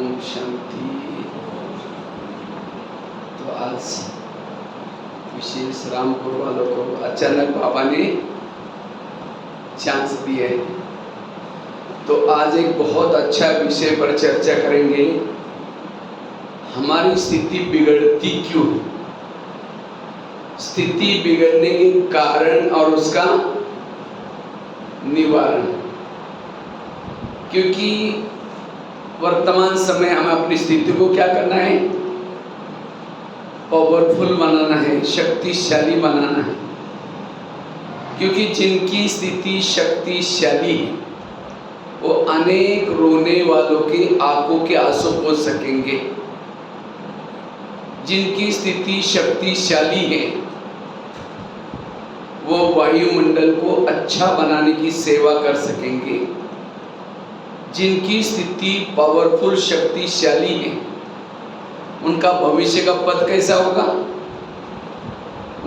ओम शांति। तो आज विशेष रामपुर वालों को अचानक बाबा ने चांस दिया है, तो आज एक बहुत अच्छा विषय पर चर्चा करेंगे। हमारी स्थिति बिगड़ती क्यों, स्थिति बिगड़ने के कारण और उसका निवारण। क्योंकि वर्तमान समय हमें अपनी स्थिति को क्या करना है, पावरफुल बनाना है, शक्तिशाली बनाना है। क्योंकि जिनकी स्थिति शक्तिशाली है वो अनेक रोने वालों की आंखों के आंसू पोंछ सकेंगे। जिनकी स्थिति शक्तिशाली है वो वायुमंडल को अच्छा बनाने की सेवा कर सकेंगे। जिनकी स्थिति पावरफुल शक्तिशाली है उनका भविष्य का पद कैसा होगा,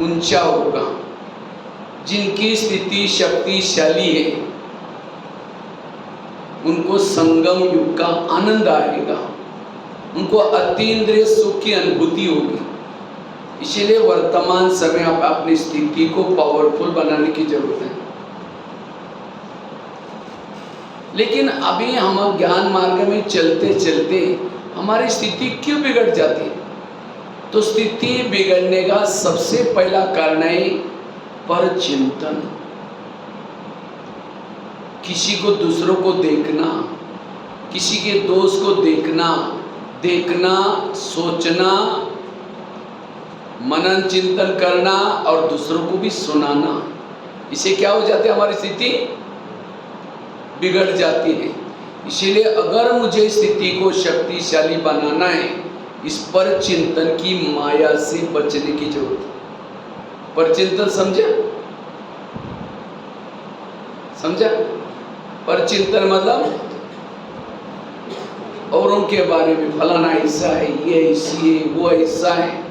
ऊंचा होगा। जिनकी स्थिति शक्तिशाली है उनको संगम युग का आनंद आएगा, उनको अतीन्द्रिय सुख की अनुभूति होगी। इसलिए वर्तमान समय आप अपनी स्थिति को पावरफुल बनाने की जरूरत है। लेकिन अभी हम ज्ञान मार्ग में चलते चलते हमारी स्थिति क्यों बिगड़ जाती है? तो स्थिति बिगड़ने का सबसे पहला कारण है परचिंतन। किसी को दूसरों को देखना, किसी के दोष को देखना, सोचना, मनन चिंतन करना और दूसरों को भी सुनाना। इसे क्या हो जाती है, हमारी स्थिति बिगड़ जाती है। इसीलिए अगर मुझे स्थिति को शक्तिशाली बनाना है, इस पर चिंतन की माया से बचने की जरूरत है। पर चिंतन समझा? पर चिंतन मतलब औरों के बारे में, फलाना ऐसा है, ये ऐसी है, वो ऐसा है।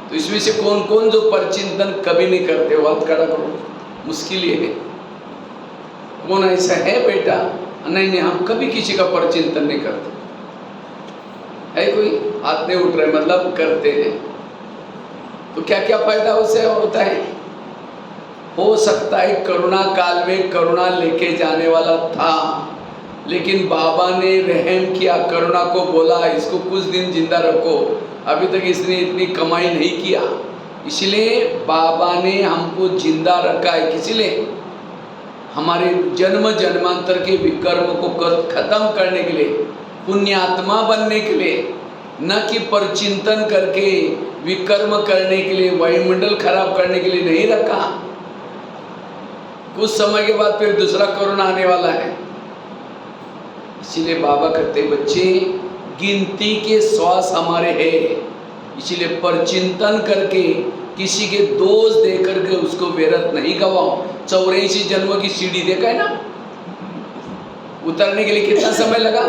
तो इसमें से कौन कौन जो पर चिंतन कभी नहीं करते हो, हाथ खड़ा करो। मुश्किल ये है, कौन ऐसा है बेटा? नहीं, हम कभी किसी का पर चिंतन नहीं करते। है कोई? हाथ नहीं उठ रहे, मतलब करते हैं। तो क्या क्या फायदा उससे होता है? हो सकता है कोरोना काल में करुणा लेके जाने वाला था, लेकिन बाबा ने रहम किया, करुणा को बोला इसको कुछ दिन जिंदा रखो। अभी तक इसने इतनी कमाई नहीं किया, इसलिए बाबा ने हमको जिंदा रखा है। किस लिए? हमारे जन्म जन्मांतर के विकर्म को खत्म करने के लिए, पुण्यात्मा बनने के लिए, न कि परचिंतन करके विकर्म करने के लिए, वायुमंडल खराब करने के लिए नहीं रखा। कुछ समय के बाद फिर दूसरा कोरोना आने वाला है। इसीलिए बाबा कहते बच्चे गिनती के श्वास हमारे हैं, इसीलिए परचिंतन करके किसी के दोष दे करके उसको व्यर्थ नहीं गवाओ। 84 जन्मों की सीढ़ी देखा है ना, उतरने के लिए कितना समय लगा?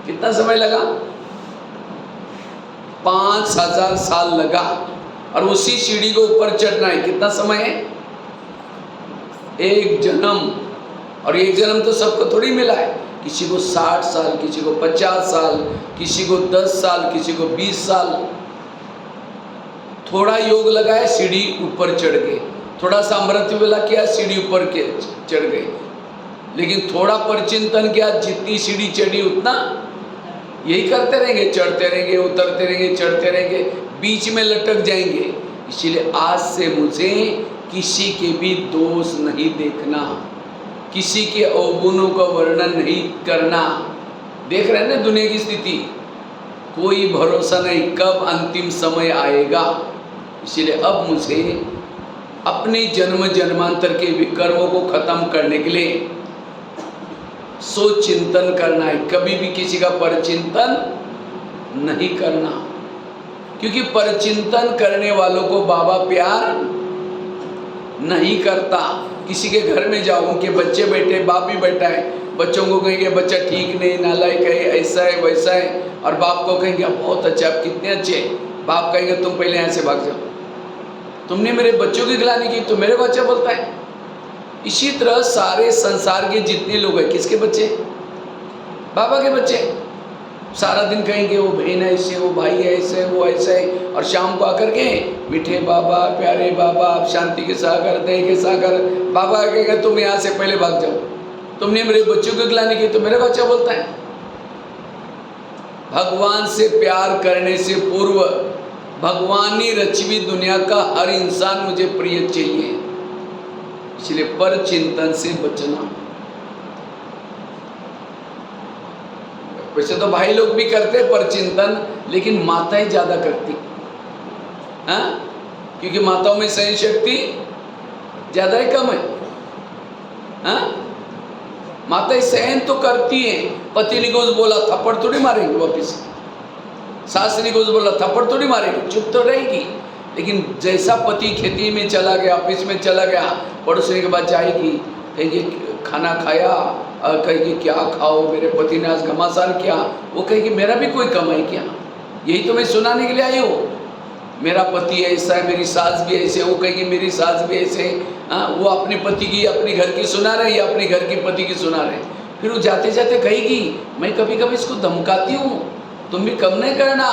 कितना समय लगा? 5000 साल लगा। और उसी सीढ़ी को ऊपर चढ़ना है कितना समय है? एक जन्म। और एक जन्म तो सबको थोड़ी मिला है। किसी को 60 साल, किसी को 50 साल, किसी को 10 साल, किसी को 20 साल। थोड़ा योग लगाया, सीढ़ी ऊपर चढ़ गए। थोड़ा सा अमृत वेला किया, सीढ़ी ऊपर के चढ़ गए। लेकिन थोड़ा परचिंतन किया, जितनी सीढ़ी चढ़ी उतना यही करते रहेंगे, चढ़ते रहेंगे, उतरते रहेंगे, चढ़ते रहेंगे, बीच में लटक जाएंगे। इसीलिए आज से मुझे किसी के भी दोष नहीं देखना, किसी के अवगुणों का वर्णन नहीं करना। देख रहे हैं ना दुनिया की स्थिति, कोई भरोसा नहीं कब अंतिम समय आएगा। इसीलिए अब मुझे अपने जन्म जन्मांतर के विकर्मों को खत्म करने के लिए सोच चिंतन करना है। कभी भी किसी का परचिंतन नहीं करना, क्योंकि परचिंतन करने वालों को बाबा प्यार नहीं करता। किसी के घर में जाओ, उनके बच्चे बैठे, बाप भी बैठा है, बच्चों को कहेंगे बच्चा ठीक नहीं, नालायक है, ऐसा है वैसा है, और बाप को कहेंगे आप बहुत अच्छा, आप कितने अच्छे। बाप कहेंगे तुम पहले यहाँ से भाग जाओ, तुमने मेरे बच्चों की गिलानी की, तो मेरे बच्चा बोलता है। इसी तरह सारे संसार के जितने लोग हैं किसके बच्चे? बाबा के बच्चे सारा दिन कहेंगे वो बहन ऐसे, वो भाई ऐसे, वो ऐसे, और शाम को आकर के मीठे बाबा, प्यारे बाबा, आप शांति के सागर, दया के सागर। बाबा कहेगा तुम यहाँ से पहले भाग जाओ, तुमने मेरे बच्चों को गिलाने की। तो मेरा बच्चा बोलता है भगवान से प्यार करने से पूर्व भगवानी रचवी दुनिया का हर इंसान मुझे प्रिय चाहिए, इसलिए पर चिंतन से बचना। वैसे तो भाई लोग भी करते पर चिंतन, लेकिन माताएं ज्यादा करती, हाँ, क्योंकि माताओं में सहन शक्ति ज्यादा है कम है, हाँ? माताएं सहन तो करती हैं। पति ने कुछ बोला थप्पड़ थोड़ी मारेंगे वापिस, सास ने कुछ बोला थप्पड़ थोड़ी मारेंगे, चुप तो रहेगी। लेकिन जैसा पति खेती में चला गया, ऑफिस में चला गया, पड़ोसने के बाद जाएगी, कहेगी खाना खाया, कहेगी क्या खाओ, मेरे पति ने आज घमासान किया। वो कहेगी मेरा भी कोई कम है क्या, यही तो मैं सुनाने के लिए आई हूँ, मेरा पति ऐसा है, मेरी सास भी ऐसे। वो कहेगी मेरी सास भी ऐसे। वो अपने पति की, अपने घर की सुना रहे, या अपने घर के पति की सुना रहे। फिर वो जाते जाते कहेगी मैं कभी कभी इसको धमकाती हूँ, तुम भी कम नहीं करना,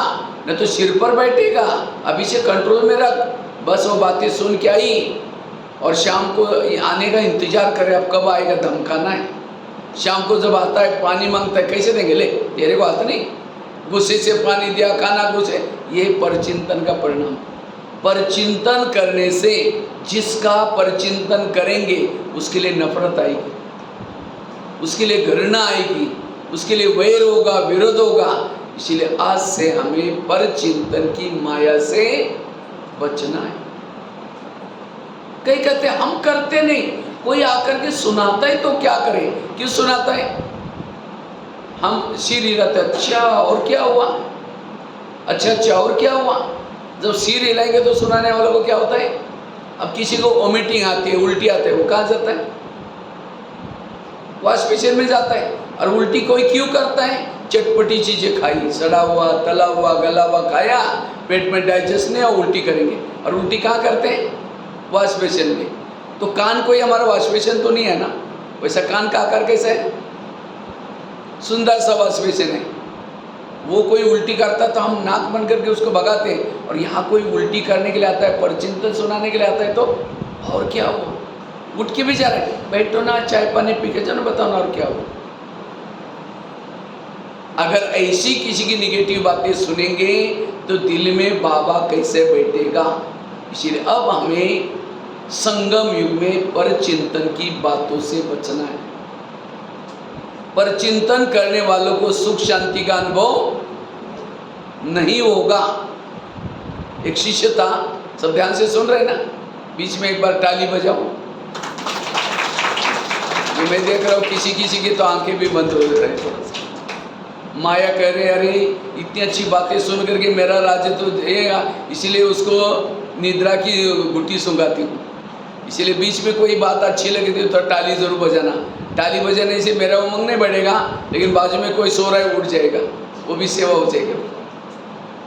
न तो सिर पर बैठेगा, अभी से कंट्रोल में रख। बस वो बातें सुन के आई और शाम को आने का इंतजार करे, अब कब आएगा, धमकाना है। शाम को जब आता है पानी मांगता है, कैसे देंगे, ले तेरे को आता नहीं, गुस्से से पानी दिया, खाना गुस्से। ये परचिंतन का परिणाम। परचिंतन करने से जिसका परचिंतन करेंगे उसके लिए नफरत आएगी, उसके लिए घृणा आएगी, उसके लिए वैर होगा, विरोध होगा। इसीलिए आज से हमें परचिंतन की माया से बचना है। कई कहते हैं हम करते नहीं, कोई आकर के सुनाता है तो क्या करें, क्यों सुनाता है? हम सिर हिलाते, अच्छा और क्या हुआ, अच्छा और क्या हुआ। जब सिर हिलाएंगे तो सुनाने वालों को क्या होता है? अब किसी को वोमिटिंग आती है, उल्टी आती है, वो कहाँ जाता है? वॉश बेसिन में जाता है। और उल्टी कोई क्यों करता है? चटपटी चीजें खाई, सड़ा हुआ, तला हुआ, गला हुआ खाया, पेट में डाइजेस्ट नहीं, और उल्टी करेंगे। और उल्टी कहाँ करते हैं? वॉश बेसिन में। तो कान कोई हमारा वॉश बेसिन तो नहीं है ना, वैसा कान का आकार कैसा है? सुंदर सा वॉश बेसिन है। वो कोई उल्टी करता तो हम नाक बंद करके उसको भगाते हैं, और यहाँ कोई उल्टी करने के लिए आता है, परचिंतन सुनाने के लिए आता है, तो और क्या हुआ? उठ के भी जा रहे हैं, बैठो ना, चाय पानी पी के जाओ ना, बताओ ना और क्या हुआ। अगर ऐसी किसी की निगेटिव बातें सुनेंगे तो दिल में बाबा कैसे बैठेगा। इसीलिए अब हमें संगम युग में परचिंतन की बातों से बचना है। परचिंतन करने वालों को सुख शांति का अनुभव नहीं होगा। एक शिष्य था, सब ध्यान से सुन रहे ना, बीच में एक बार ताली बजाओ। ये मैं देख रहा हूँ किसी किसी की तो आंखें भी बंद हो रही है थोड़ा सा। माया कह रहे अरे इतनी अच्छी बातें सुन करके मेरा राज्य तो देगा, इसीलिए उसको निद्रा की गुट्टी सुंगाती हूँ। इसीलिए बीच में कोई बात अच्छी लगी तो ताली जरूर बजाना। ताली बजाने से मेरा उमंग नहीं बढ़ेगा, लेकिन बाजू में कोई सो रहा है उठ जाएगा, वो भी सेवा हो जाएगी।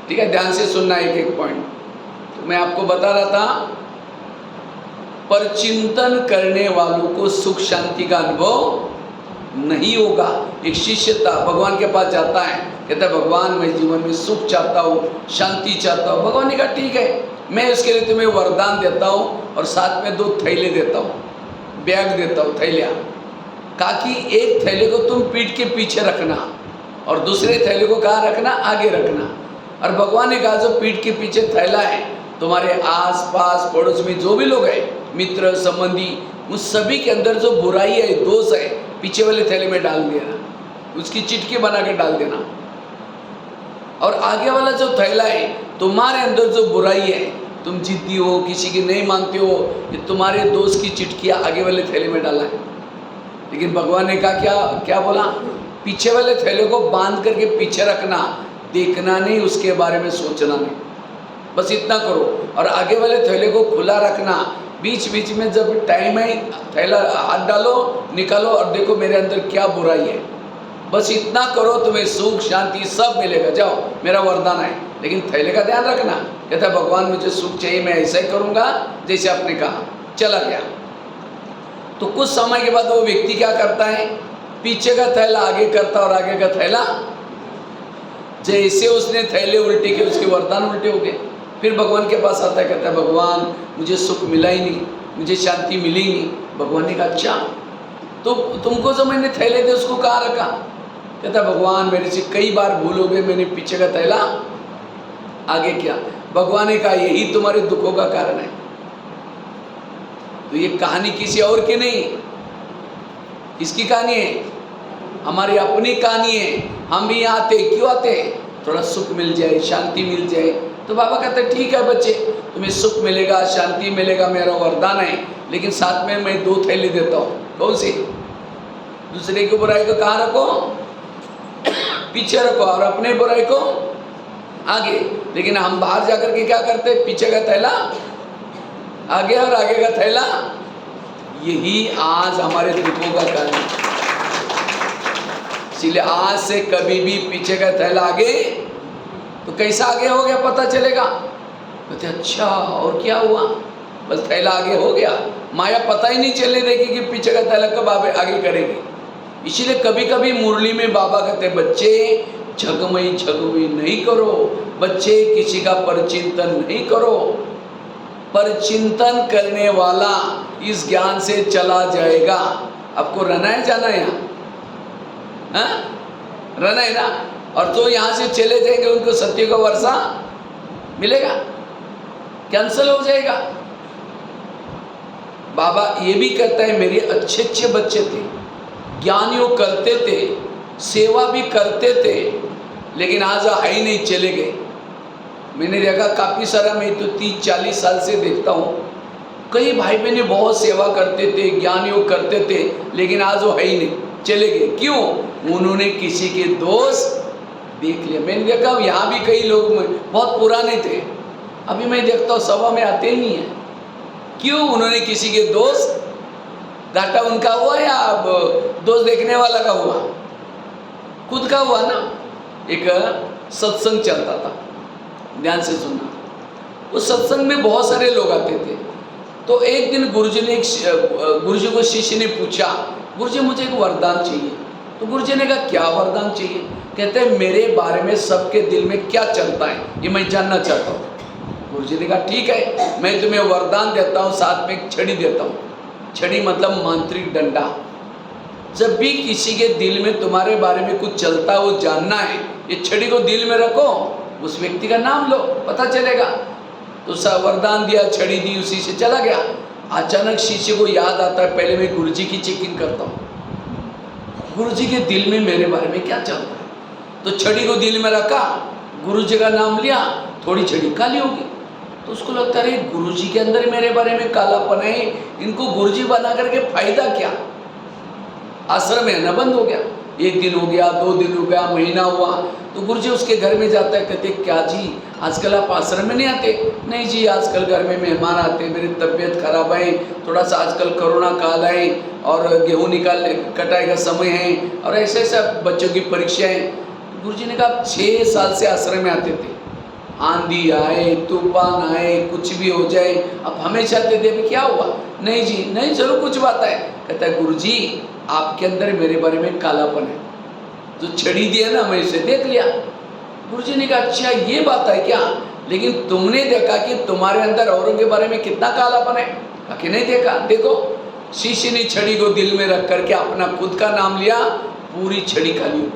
ठीक है, ध्यान से सुनना एक एक पॉइंट। तो मैं आपको बता रहा था, परचिंतन करने वालों को सुख शांति का अनुभव नहीं होगा। एक शिष्य था, भगवान के पास जाता है, कहता है भगवान मैं जीवन में सुख चाहता हूँ, शांति चाहता हूँ। भगवान ने कहा ठीक है, मैं उसके लिए तुम्हें वरदान देता हूँ और साथ में 2 थैले देता हूँ, बैग देता हूँ, थैलियाँ। कहा कि एक थैले को तुम पीठ के पीछे रखना और दूसरे थैले को कहाँ रखना? आगे रखना। और भगवान ने कहा जो पीठ के पीछे थैला है, तुम्हारे आस पास पड़ोस में जो भी लोग हैं, मित्र संबंधी, उन सभी के अंदर जो बुराई है, दोष है, पीछे वाले थैले में डाल देना, उसकी चिटकी बना के डाल देना। और आगे वाला जो थैला है, तुम्हारे अंदर जो बुराई है, तुम जिद्दी हो, किसी की नहीं मानते हो, ये तुम्हारे दोस्त की चिटकियाँ आगे वाले थैले में डाला है। लेकिन भगवान ने कहा क्या बोला? पीछे वाले थैले को बांध करके पीछे रखना, देखना नहीं, उसके बारे में सोचना नहीं, बस इतना करो। और आगे वाले थैले को खुला रखना, बीच बीच में जब टाइम है थैला हाथ डालो, निकालो और देखो मेरे अंदर क्या बुराई है। बस इतना करो, तुम्हें सुख शांति सब मिलेगा। जाओ, मेरा वरदान है। लेकिन थैले का ध्यान रखना। कहता भगवान मुझे सुख चाहिए, मैं ऐसा ही करूँगा जैसे आपने कहा। चला गया। तो कुछ समय के बाद वो व्यक्ति क्या करता है? पीछे का थैला आगे करता और आगे का थैला, जैसे उसने थैले उल्टे किए उसके वरदान उल्टे हो गए। फिर भगवान के पास आता है, कहता है भगवान मुझे सुख मिला ही नहीं, मुझे शांति मिली ही नहीं। भगवान ने कहा अच्छा तो तुमको जो मैंने थैले थे उसको कहाँ रखा? कहता भगवान मेरे से कई बार भूल हो गए, मैंने पीछे का थैला आगे किया। भगवान ने कहा यही तुम्हारे दुखों का कारण है। तो ये कहानी किसी और की नहीं, किसकी कहानी है? हमारी अपनी कहानी है। हम भी यहाँ आते क्यों आते हैं? थोड़ा सुख मिल जाए, शांति मिल जाए। तो बाबा कहते हैं ठीक है बच्चे, तुम्हें सुख मिलेगा, शांति मिलेगा, मेरा वरदान है, लेकिन साथ में मैं 2 थैले देता हूँ। कौन सी? दूसरे की बुराई को कहाँ रखो? पीछे रखो, और अपने बुराई को आगे। लेकिन हम बाहर जाकर के क्या करते? पीछे का थैला आगे और आगे का थैला। यही आज हमारे दुखों का कारण है। इसलिए आज से कभी भी पीछे का थैला आगे, तो कैसा आगे हो गया पता चलेगा। कहते अच्छा और क्या हुआ? बस थैला आगे हो गया, माया पता ही नहीं चलने देगी कि पीछे का थैला कब आगे करेगी। इसीलिए कभी कभी मुरली में बाबा कहते बच्चे झगमई नहीं करो, बच्चे किसी का परचिंतन नहीं करो। परचिंतन करने वाला इस ज्ञान से चला जाएगा। आपको रहना है, जाना है यहाँ, हाँ? रहना है ना। और तो यहाँ से चले जाएंगे उनको सत्य का वर्षा मिलेगा, कैंसल हो जाएगा। बाबा ये भी कहता है मेरे अच्छे अच्छे बच्चे थे, ज्ञान योग करते थे, सेवा भी करते थे, लेकिन आज है ही नहीं, चले गए। मैंने देखा काफ़ी सारा, मैं तो 30-40 साल से देखता हूँ, कई भाई बहने बहुत सेवा करते थे, ज्ञान योग करते थे, लेकिन आज वो है ही नहीं, चले गए। क्यों? उन्होंने किसी के दोस्त देख लिया। मैंने देखा यहाँ भी कई लोग बहुत पुराने थे, अभी मैं देखता हूँ सभा में आते ही नहीं है। क्यों? उन्होंने किसी के दोस्त, घाटा उनका हुआ या दोस्त देखने वाला का हुआ? खुद का हुआ ना। एक सत्संग चलता था, ध्यान से सुनना। उस सत्संग में बहुत सारे लोग आते थे। तो एक दिन गुरुजी को शिष्य ने पूछा, गुरुजी मुझे एक वरदान चाहिए। तो गुरुजी ने कहा क्या वरदान चाहिए? कहते हैं मेरे बारे में सबके दिल में क्या चलता है ये मैं जानना चाहता हूँ। गुरुजी ने कहा ठीक है, मैं तुम्हें वरदान देता हूँ, साथ में एक छड़ी देता हूँ। छड़ी मतलब मांत्रिक डंडा। जब भी किसी के दिल में तुम्हारे बारे में कुछ चलता है, वो जानना है, ये छड़ी को दिल में रखो, उस व्यक्ति का नाम लो, पता चलेगा। तो वरदान दिया, छड़ी दी, उसी से चला गया। अचानक शिष्य को याद आता है पहले मैं गुरुजी की चेकिंग करता हूँ, गुरुजी के दिल में मेरे बारे में क्या चलता है। तो छड़ी को दिल में रखा, गुरुजी का नाम लिया, थोड़ी छड़ी काली होगी। तो उसको लगता है गुरुजी के अंदर मेरे बारे में कालापन है, इनको गुरुजी बना करके फायदा क्या? आश्रम में आना बंद हो गया। 1 दिन हो गया, 2 दिन हो गया, महीना हुआ। तो गुरुजी उसके घर में जाता है, कहते क्या जी आजकल आप आश्रम में नहीं आते? नहीं जी आजकल घर में मेहमान आते, मेरी तबीयत खराब है, थोड़ा सा आजकल कोरोना काल है और गेहूँ कटाई का समय है और ऐसे ऐसा बच्चों की परीक्षा है। तो गुरुजी ने कहा 6 साल से आश्रम में आते थे, आंधी आए, तूफान आए, कुछ भी हो जाए, अब हमेशा आते थे, अभी क्या हुआ? नहीं जी नहीं, चलो कुछ बात है। कहता है गुरुजी आपके अंदर मेरे बारे में कालापन है, जो छड़ी दिया ना मैं इसे देख लिया। गुरुजी ने कहा अच्छा ये बात है क्या? लेकिन तुमने देखा कि तुम्हारे अंदर औरों के बारे में कितना कालापन है? कहा कि नहीं देखा। देखो शिष्य ने छड़ी को दिल में रख करके अपना खुद का नाम लिया, पूरी छड़ी काली हो।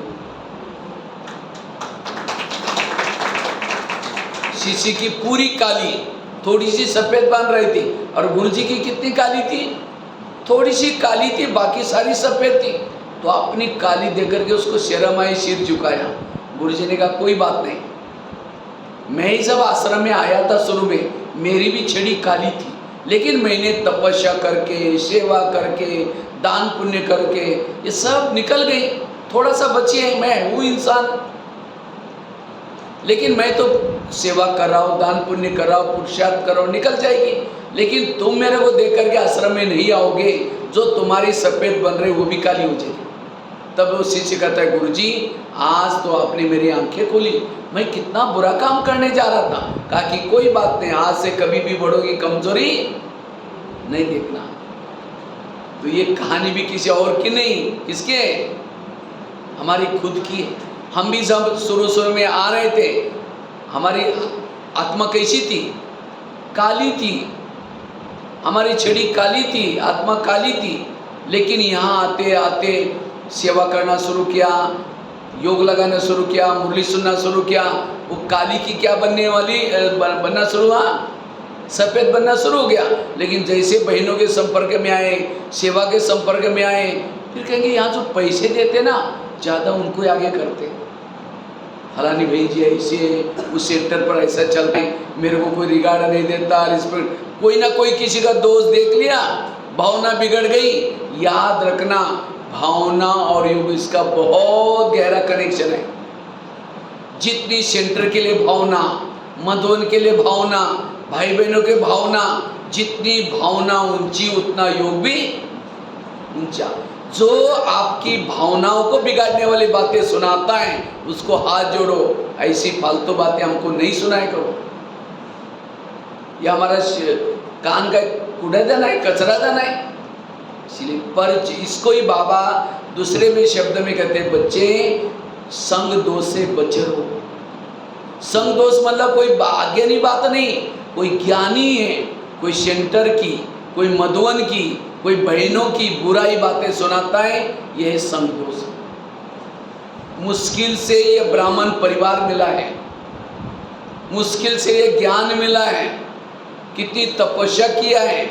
शिष्य की पूरी काली, थोड़ी सी सफेद बन रही थी, और गुरुजी की कितनी काली थी? थोड़ी सी काली थी, बाकी सारी सफेद थी। तो अपनी काली देकर के उसको शर्म आई, सिर झुकाया। गुरुजी ने कहा कोई बात नहीं, मैं ही जब आश्रम में आया था शुरू में मेरी भी छड़ी काली थी, लेकिन मैंने तपस्या करके, सेवा करके, दान पुण्य करके ये सब निकल गई। थोड़ा सा बची है, मैं हूँ इंसान, लेकिन मैं तो सेवा कर रहा हूँ, दान पुण्य कर रहा हूँ, पुरुषार्थ कर रहा हूँ, निकल जाएगी। लेकिन तुम मेरे को देख करके आश्रम में नहीं आओगे, जो तुम्हारी सफ़ेद बन रही वो भी काली हो जाएगी। तब वो शिष्य कहता है गुरुजी आज तो आपने मेरी आंखें खोली, मैं कितना बुरा काम करने जा रहा था। कहा कि कोई बात नहीं, आज से कभी भी बढ़ोगी कमजोरी नहीं देखना। तो ये कहानी भी किसी और की नहीं, किसके? हमारी खुद की है। हम भी जब शुरू में आ रहे थे, हमारी आत्मा कैसी थी? काली थी। हमारी छड़ी काली थी, आत्मा काली थी। लेकिन यहाँ आते आते सेवा करना शुरू किया, योग लगाना शुरू किया, मुरली सुनना शुरू किया, वो काली की क्या बनना शुरू हुआ? सफ़ेद बनना शुरू हो गया। लेकिन जैसे बहनों के संपर्क में आए, सेवा के संपर्क में आए, फिर कहेंगे यहाँ जो पैसे देते ना, ज़्यादा उनको आगे करते। फलानी भाई जी ऐसे, उस सेंटर पर ऐसा चलते, मेरे को कोई रिगार्ड नहीं देता, रिस्पेक्ट, कोई ना कोई किसी का दोस्त देख लिया, भावना बिगड़ गई। याद रखना, भावना और योग इसका बहुत गहरा कनेक्शन है। जितनी सेंटर के लिए भावना, मधुबन के लिए भावना, भाई बहनों के भावना, जितनी भावना ऊंची उतना योग भी ऊंचा। जो आपकी भावनाओं को बिगाड़ने वाली बातें सुनाता है, उसको हाथ जोड़ो, ऐसी फालतू बातें हमको नहीं सुनाया करो। यह हमारा कान का कूड़ा जाना है, कचरा जाना है। इसलिए पर इसको ही बाबा दूसरे में शब्द में कहते हैं, बच्चे संग दोष से बचे रहो। संग दोष मतलब कोई अज्ञानी बात नहीं, कोई ज्ञानी है, कोई सेंटर की, कोई मधुबन की, कोई बहनों की बुराई बातें सुनाता है, यह संग दोष। मुश्किल से ये ब्राह्मण परिवार मिला है, मुश्किल से ये ज्ञान मिला है, कितनी तपस्या किया है,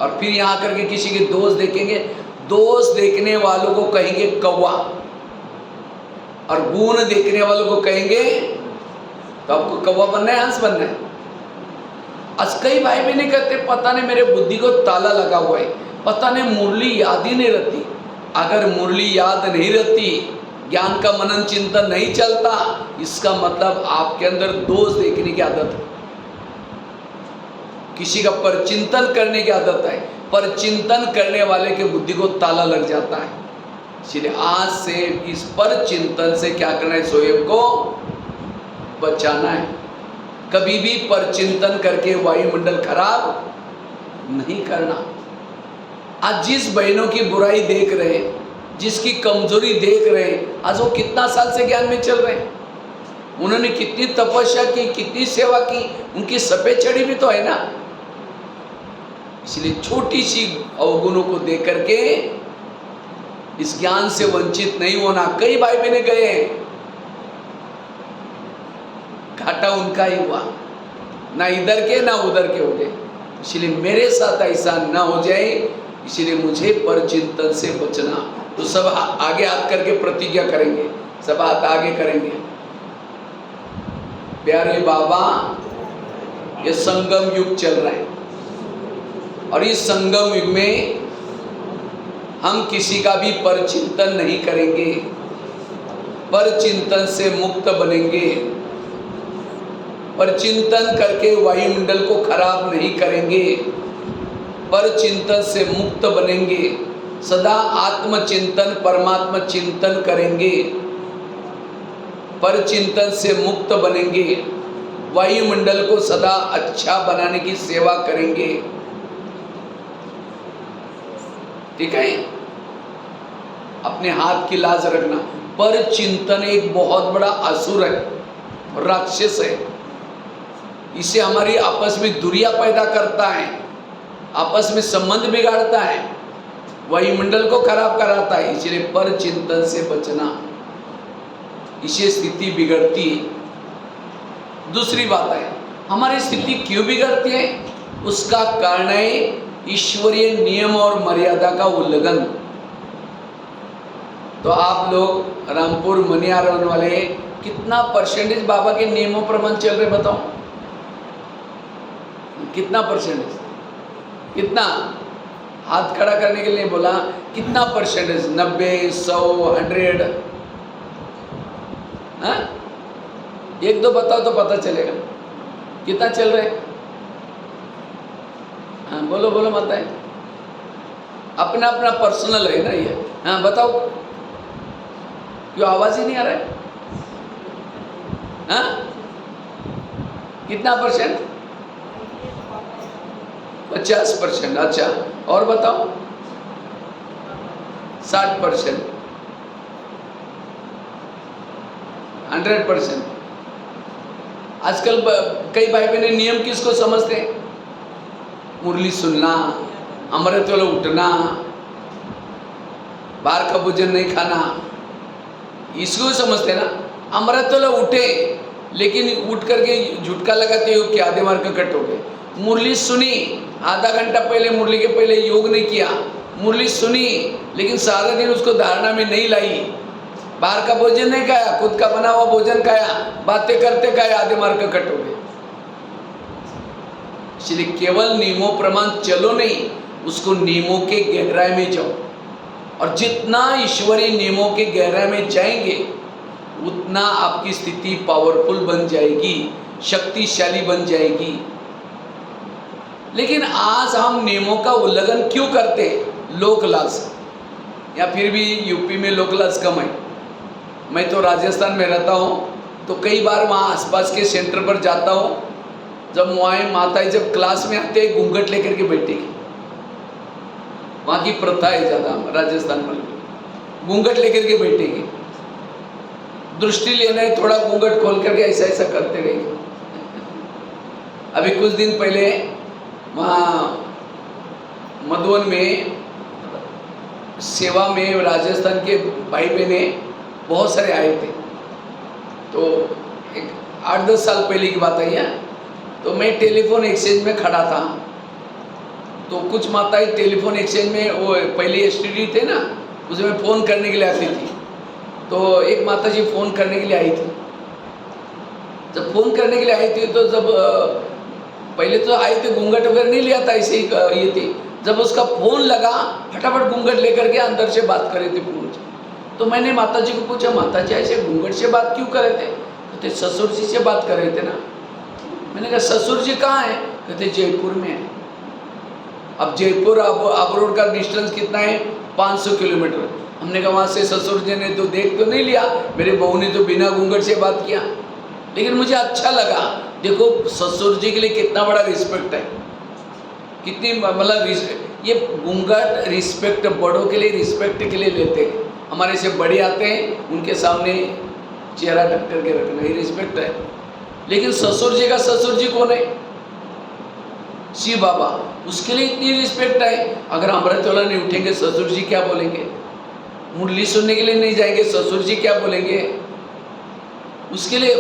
और फिर यहाँ करके किसी के दोष देखेंगे। दोष देखने वालों को कहेंगे कौवा, और गुण देखने वालों को कहेंगे, तो आपको कौवा बनना है, हंस बनना है। आज कई भाई बहनें कहते, पता नहीं मेरे बुद्धि को ताला लगा हुआ है, पता नहीं मुरली याद ही नहीं रहती। अगर मुरली याद नहीं रहती, ज्ञान का मनन चिंतन नहीं चलता, इसका मतलब आपके अंदर दोष देखने की आदत है, किसी का परचिंतन करने की आदत है। परचिंतन करने वाले के बुद्धि को ताला लग जाता है। इसलिए आज से इस परचिंतन से क्या करना है? स्वयं को बचाना है। कभी भी परचिंतन करके वायुमंडल खराब नहीं करना। आज जिस बहनों की बुराई देख रहे हैं, जिसकी कमजोरी देख रहे हैं, आज वो कितना साल से ज्ञान में चल रहे हैं, उन्होंने कितनी तपस्या की, कितनी सेवा की, उनकी सफेद छड़ी भी तो है ना। इसलिए छोटी सी अवगुणों को देख करके इस ज्ञान से वंचित नहीं होना। कई भाई बहने गए, घाटा उनका ही हुआ, ना इधर के ना उधर के हो गए। इसलिए मेरे साथ ऐसा ना हो जाए, इसलिए मुझे परचिंतन से बचना। तो सब आगे हाथ करके प्रतिज्ञा करेंगे, सब हाथ आगे करेंगे। प्यारे बाबा, ये संगम युग चल रहा है, और इस संगम युग में हम किसी का भी परचिंतन नहीं करेंगे, परचिंतन से मुक्त बनेंगे। परचिंतन करके वायुमंडल को खराब नहीं करेंगे, परचिंतन से मुक्त बनेंगे। सदा आत्मचिंतन, परमात्मा चिंतन करेंगे, परचिंतन से मुक्त बनेंगे। वायुमंडल को सदा अच्छा बनाने की सेवा करेंगे। ठीक है? अपने हाथ की लाज रखना। परचिंतन एक बहुत बड़ा असुर है, राक्षस है। इसे हमारी आपस में दूरियां पैदा करता है, आपस में संबंध बिगाड़ता है, वायुमंडल को खराब कराता है। इसलिए परचिंतन से बचना, इससे स्थिति बिगड़ती है। दूसरी बात है, हमारी स्थिति क्यों बिगड़ती है? उसका कारण है ईश्वरीय नियम और मर्यादा का उल्लंघन। तो आप लोग रामपुर मनियारण वाले कितना परसेंटेज बाबा के नियमों पर मन चल रहे, बताओ कितना परसेंटेज? कितना? हाथ खड़ा करने के लिए बोला, कितना परसेंटेज? 90, 100, 100? हाँ, एक दो बताओ तो पता चलेगा कितना चल रहे। हाँ बोलो बोलो, बताए। अपना अपना पर्सनल है ना ये। हाँ बताओ, क्यों आवाज ही नहीं आ रहा है? हाँ, कितना परसेंट? 50%। अच्छा, और बताओ। 60%, 100%। आजकल कई भाई बहने नियम किसको समझते हैं? मुरली सुनना, अमृत वाला उठना, बाहर का भोजन नहीं खाना, इसको समझते हैं ना। अमृत वाला उठे लेकिन उठ करके झुटका लगाते हो कि आधे मार का कट हो गए। मुरली सुनी, आधा घंटा पहले मुरली के पहले योग नहीं किया, मुरली सुनी लेकिन सारा दिन उसको धारणा में नहीं लाई, बाहर का भोजन नहीं खाया, खुद का बना हुआ भोजन खाया, बातें करते खाया, आधे मार का कट हो गए। इसलिए केवल नियमों प्रमाण चलो नहीं, उसको नियमों के गहराई में जाओ। और जितना ईश्वरीय नियमों के गहराई में जाएंगे उतना आपकी स्थिति पावरफुल बन जाएगी, शक्तिशाली बन जाएगी। लेकिन आज हम नियमों का उल्लंघन क्यों करते? लोक लाज, या फिर भी यूपी में लोक लाज कम है। मैं तो राजस्थान में रहता हूँ तो कई बार वहाँ आसपास के सेंटर पर जाता हूँ, जब वहाँ माताएं जब क्लास में आते हैं घूंघट लेकर के बैठेगी। वहाँ की प्रथा है ज़्यादा राजस्थान में, घूंघट लेकर के बैठेगी, दृष्टि लेना है थोड़ा घूंघट खोल करके ऐसा ऐसा करते रहेंगे। अभी कुछ दिन पहले वहाँ मधुबन में सेवा में राजस्थान के भाई बहने बहुत सारे आए थे। तो एक 8-10 साल पहले की बात है। तो मैं टेलीफोन एक्सचेंज में खड़ा था, तो कुछ माताएं टेलीफोन एक्सचेंज में, वो पहले एसटीडी थे ना, उसमें फ़ोन करने के लिए आती थी। तो एक माता जी फ़ोन करने के लिए आई थी। जब फ़ोन करने के लिए आई थी तो जब पहले तो आई थी घूंघट वगैरह नहीं लिया था, ऐसे ही ये थी। जब उसका फ़ोन लगा फटाफट घूंघट लेकर के अंदर से बात कर रही थी फ़ोन से। तो मैंने माता जी को पूछा, माता जी ऐसे घूंघट से बात क्यों कर रहे थे? कहते ससुर जी से बात कर रहे थे ना। मैंने कहा ससुर जी कहाँ है? कहते जयपुर में है। अब जयपुर अब रोड का डिस्टेंस कितना है? 500 किलोमीटर। हमने कहा वहाँ से ससुर जी ने तो देख तो नहीं लिया, मेरे बहू ने तो बिना घूंघट से बात किया। लेकिन मुझे अच्छा लगा, देखो ससुर जी के लिए कितना बड़ा रिस्पेक्ट है, कितनी मतलब ये घूंघट रिस्पेक्ट, बड़ों के लिए रिस्पेक्ट के लिए लेते हैं। हमारे से बड़े आते हैं उनके सामने चेहरा ढक करके रखना, ये रिस्पेक्ट है। लेकिन ससुर जी का ससुर जी कौन है? शिव बाबा, उसके लिए इतनी रिस्पेक्ट है। अगर अमृत वाला नहीं उठेंगे ससुर जी क्या बोलेंगे? मुरली सुनने के लिए नहीं जाएंगे ससुर जी क्या बोलेंगे? उसके लिए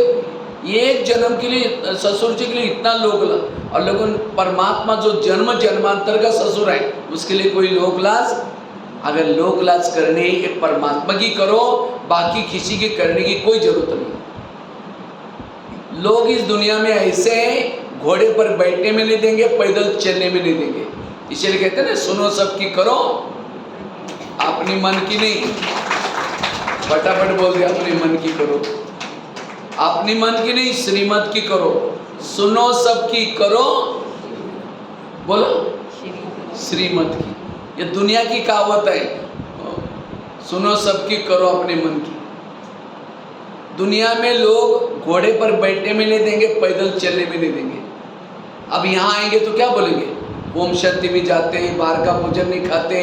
एक जन्म के लिए ससुर जी के लिए इतना लोक लाज। और लेकिन परमात्मा जो जन्म जन्मांतर का ससुर है उसके लिए कोई लोक लाज? अगर लोक लाज करने एक परमात्मा की करो, बाकी किसी की करने की कोई जरूरत नहीं। लोग इस दुनिया में ऐसे हैं, घोड़े पर बैठने में नहीं देंगे, पैदल चलने में नहीं देंगे। इसलिए कहते हैं ना, सुनो सबकी करो अपनी मन की नहीं। फटाफट बोल दिया, अपने मन की करो, अपनी मन की नहीं श्रीमत की करो। सुनो सबकी करो, बोलो श्रीमत की। ये दुनिया की कहावत है, सुनो सबकी करो अपने मन की। दुनिया में लोग घोड़े पर बैठने में नहीं देंगे, पैदल चलने में नहीं देंगे। अब यहाँ आएंगे तो क्या बोलेंगे? ओम शांति में जाते हैं, बाहर का भोजन नहीं खाते,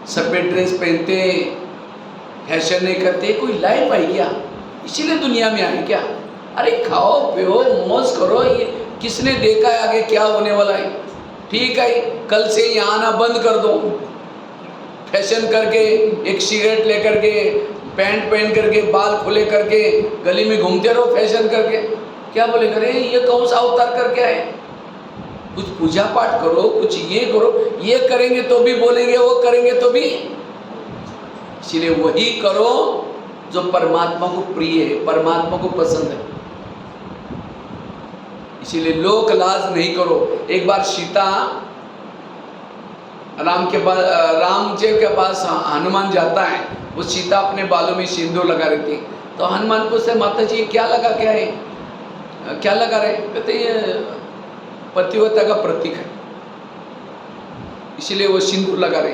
सफेद ड्रेस पहनते, फैशन नहीं करते। कोई लाइफ है क्या? इसीलिए दुनिया में आए क्या? अरे खाओ पियो मौज करो, ये किसने देखा है आगे क्या होने वाला है? ठीक है, कल से यहाँ आना बंद कर दो, फैशन करके, एक सिगरेट लेकर के, पैंट पहन करके, बाल खुले करके गली में घूमते रहो फैशन करके। क्या बोलेंगे? अरे ये कौन सा अवतार करके आए? कुछ पूजा पाठ करो, कुछ ये करो। ये करेंगे तो भी बोलेंगे, वो करेंगे तो भी। इसलिए वही करो जो परमात्मा को प्रिय है, परमात्मा को पसंद है। इसीलिए लोक लाज नहीं करो। एक बार सीता राम जी के पास हनुमान जाता है, वो सीता अपने बालों में सिंदूर लगा रही थी। तो हनुमान पूछते, माता जी क्या लगा, क्या है, क्या लगा रहे? कहते ये पतिव्रता का प्रतीक है, इसलिए वो सिंदूर लगा रहे।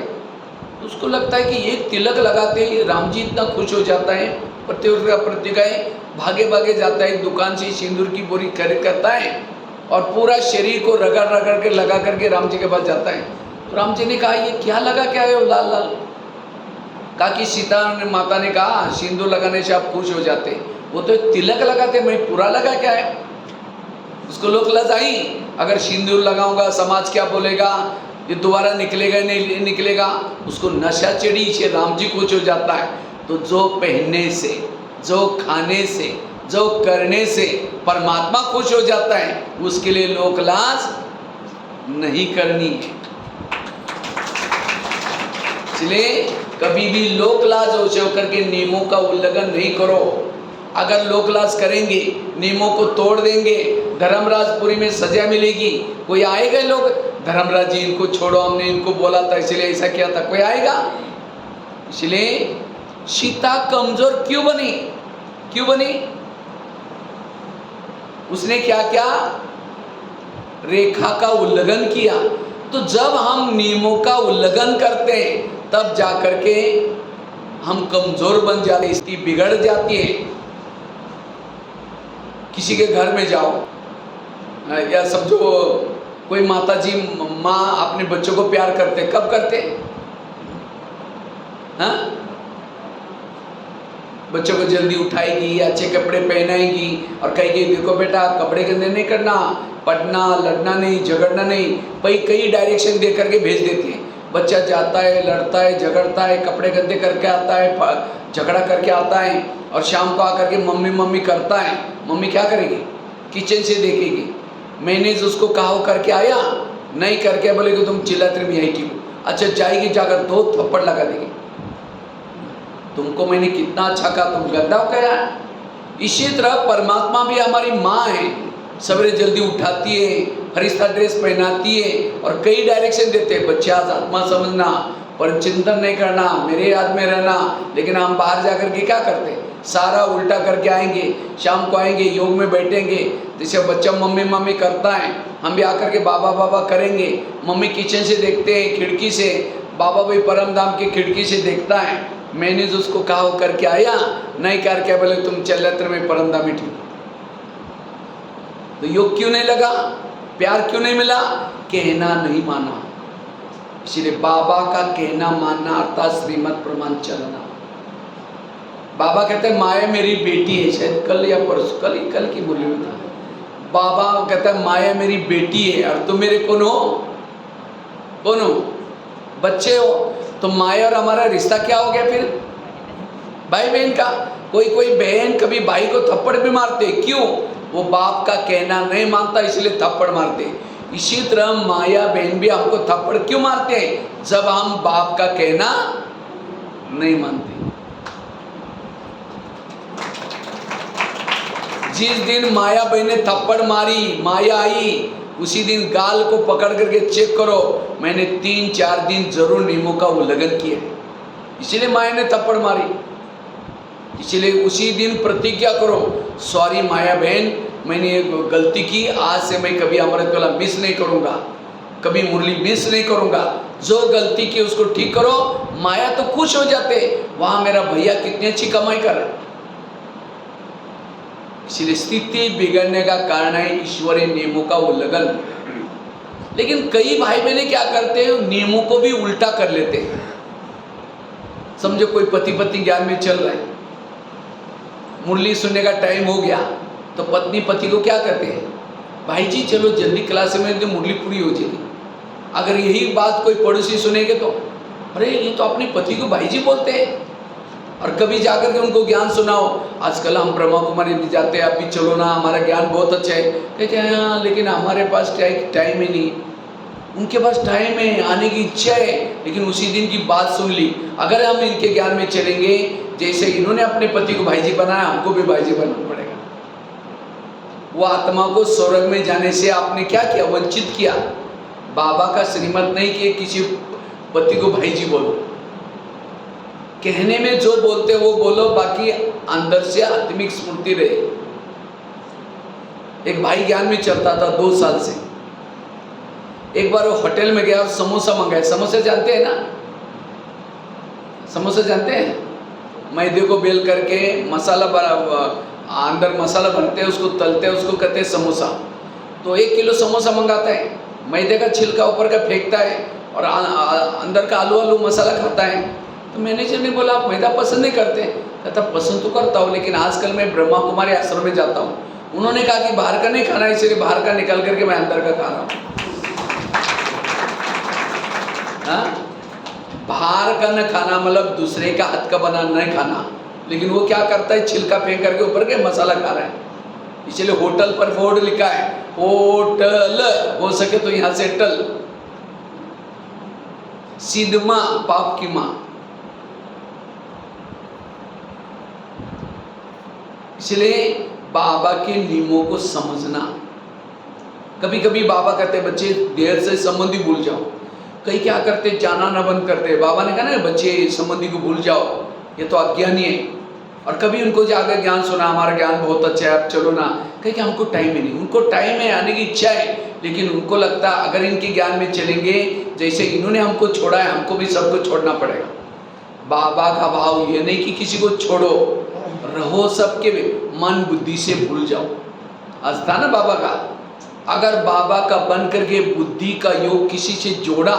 उसको लगता है कि एक तिलक लगाते ही राम जी इतना खुश हो जाता है, पतिव्रता का प्रतीक है। भागे भागे जाता है, दुकान से सिंदूर की बोरी खरीद करता है और पूरा शरीर को रगड़ रगड़ के लगा करके राम जी के पास जाता है। तो राम जी ने कहा ये क्या लगा, क्या है वो लाल लाल? कहा कि सीता माता ने कहा सिंदूर लगाने से आप खुश हो जाते, वो तो तिलक लगाते, मैं पूरा लगा क्या है, उसको लोग लजाई, अगर सिंदूर लगाऊंगा समाज क्या बोलेगा, ये दोबारा निकलेगा नहीं निकलेगा, उसको नशा चढ़ी से राम जी खुश हो जाता है। तो जो पहनने से, जो खाने से, जो करने से परमात्मा खुश हो जाता है, उसके लिए लोक लाज नहीं करनी है। इसलिए कभी भी लोक लाज हो करके नियमों का उल्लंघन नहीं करो। अगर लोक लाज करेंगे, नियमों को तोड़ देंगे, धर्मराजपुरी में सजा मिलेगी। कोई आएगा लोग, धर्मराज जी इनको छोड़ो, हमने इनको बोला था इसलिए ऐसा किया था, कोई आएगा? इसलिए सीता कमजोर क्यों बनी? क्यों बनी? उसने क्या क्या रेखा का उल्लंघन किया। तो जब हम नियमों का उल्लंघन करते हैं तब जाकर के हम कमजोर बन जाते हैं, स्थिति बिगड़ जाती है। किसी के घर में जाओ या समझो कोई माता जी माँ अपने बच्चों को प्यार करते, कब करते? हाँ, बच्चों को जल्दी उठाएगी, अच्छे कपड़े पहनाएगी और कहेगी देखो बेटा कपड़े गंदे नहीं करना, पढ़ना, लड़ना नहीं, झगड़ना नहीं, भाई कई डायरेक्शन दे करके भेज देती है। बच्चा जाता है, लड़ता है, झगड़ता है, कपड़े गंदे करके आता है, झगड़ा करके आता है और शाम को आकर के मम्मी मम्मी करता है। मम्मी क्या करेगी? किचन से देखेगी, मैंने उसको कहा करके आया, नहीं करके बोलेगी तुम चिल्लाते भी आई क्यों? अच्छा जाएगी, जाकर 2 थप्पड़ लगा देगी, तुमको मैंने कितना अच्छा कहा, तुम गंदा हो गया। इसी तरह परमात्मा भी हमारी माँ है, सवेरे जल्दी उठाती है, फरिश्ता ड्रेस पहनाती है और कई डायरेक्शन देते हैं, बच्चे आज आत्मा समझना, पर चिंतन नहीं करना, मेरे याद में रहना। लेकिन हम बाहर जाकर के क्या करते? सारा उल्टा करके आएंगे, शाम को आएंगे, योग में बैठेंगे, जैसे बच्चा मम्मी मम्मी करता है, हम भी आकर के बाबा बाबा करेंगे। मम्मी किचन से देखते हैं, खिड़की से, बाबा भाई परम धाम की खिड़की से देखता है, मैंने जो उसको कहा करके आया, नहीं करके बोले तुम चलत्र में परम धाम ठीक। तो योग क्यों नहीं लगा? प्यार क्यों नहीं मिला? कहना नहीं माना। इसलिए बाबा का कहना मानना अर्थात श्रीमद प्रमाण चलना। बाबा कहते हैं माया मेरी बेटी है, शायद कल या परसों, कल की मुरली में था। बाबा कहता है माया मेरी बेटी है और तुम मेरे कौन हो? कौन हो? बच्चे हो। तो माया और हमारा रिश्ता क्या हो गया फिर? भाई बहन का। कोई बहन कभी भाई को थप्पड़ भी मारते, क्यों? वो बाप का कहना नहीं मानता इसलिए थप्पड़ मारते। इसी तरह माया बहन भी हमको थप्पड़ क्यों मारते हैं? जब हम बाप का कहना नहीं मानते। जिस दिन माया बहन ने थप्पड़ मारी, माया आई, उसी दिन गाल को पकड़ करके चेक करो, मैंने 3-4 दिन जरूर नियमों का उल्लंघन किया, इसीलिए माया ने थप्पड़ मारी। इसलिए उसी दिन प्रतिज्ञा करो, सॉरी माया बहन, मैंने एक गलती की, आज से मैं कभी अमृत वेला मिस नहीं करूंगा, कभी मुरली मिस नहीं करूंगा। जो गलती की उसको ठीक करो। माया तो खुश हो जाते, वहां मेरा भैया कितनी अच्छी कमाई कर रहा है। इसलिए स्थिति बिगड़ने का कारण है ईश्वरीय नियमों का उल्लंघन। लेकिन कई भाई बहने क्या करते हैं, नियमों को भी उल्टा कर लेते हैं। समझो कोई पति पत्नी ज्ञान में चल रहा है, मुरली सुनने का टाइम हो गया तो पत्नी पति को क्या कहते हैं, भाई जी चलो जल्दी क्लास में तो मुरली पूरी हो जाएगी। अगर यही बात कोई पड़ोसी सुनेंगे तो अरे ये तो अपने पति को भाई जी बोलते हैं। और कभी जाकर के उनको ज्ञान सुनाओ, आजकल हम ब्रह्मा कुमारी भी जाते हैं, आप भी चलो ना, हमारा ज्ञान बहुत अच्छा है। कहते हैं हाँ लेकिन हमारे पास टाइम ही नहीं। उनके पास टाइम है, आने की इच्छा है, लेकिन उसी दिन की बात सुन ली। अगर हम इनके ज्ञान में चलेंगे, जैसे इन्होंने अपने पति को भाई जी बनाया, हमको भी भाई जी बनाना पड़ेगा। वो आत्मा को स्वर्ग में जाने से आपने क्या किया, वंचित किया। बाबा का श्रीमत नहीं कि किसी पति को भाई जी बोलो, कहने में जो बोलते वो बोलो, बाकी अंदर से आत्मिक स्मृति रहे। एक भाई ज्ञान में चलता था 2 साल से। एक बार वो होटल में गया और समोसा मंगाया। समोसा जानते हैं ना? समोसा जानते हैं? मैदे को बेल करके मसाला अंदर मसाला भरते हैं, उसको तलते हैं, उसको कहते हैं समोसा। तो 1 किलो समोसा मंगाता है, मैदे का छिलका ऊपर का फेंकता है और अंदर का आलू मसाला खाता है। तो मैनेजर ने बोला आप मैदा पसंद नहीं करते? कहता पसंद तो करता हूँ, लेकिन आजकल मैं ब्रह्मा कुमारी आश्रम में जाता हूँ, उन्होंने कहा कि बाहर का नहीं खाना, इसलिए बाहर का निकल करके मैं अंदर का खा रहा हूँ। हाँ? बाहर का न खाना मतलब दूसरे का हाथ का बना नहीं खाना, लेकिन वो क्या करता है, छिलका फेंक करके ऊपर के मसाला खा रहा है। इसलिए होटल पर बोर्ड लिखा है, होटल, हो सके तो यहां से टल, सिद्धमा पाप की मां। इसलिए बाबा के नियमों को समझना। कभी कभी बाबा कहते बच्चे देर से संबंधी भूल जाओ, कई क्या करते जाना ना बंद करते। बाबा ने कहा ना बच्चे संबंधी को भूल जाओ, ये तो अज्ञानी है। और कभी उनको जाकर ज्ञान सुना, हमारा ज्ञान बहुत अच्छा है, अब चलो ना, कहीं कि हमको टाइम ही नहीं। उनको टाइम है, आने की इच्छा है, लेकिन उनको लगता अगर इनके ज्ञान में चलेंगे, जैसे इन्होंने हमको छोड़ा है, हमको भी सबको छोड़ना पड़ेगा। बाबा का भाव ये नहीं कि किसी को छोड़ो, रहो सबके मन बुद्धि से भूल जाओ। आज था ना बाबा का, अगर बाबा का बन करके बुद्धि का योग किसी से जोड़ा,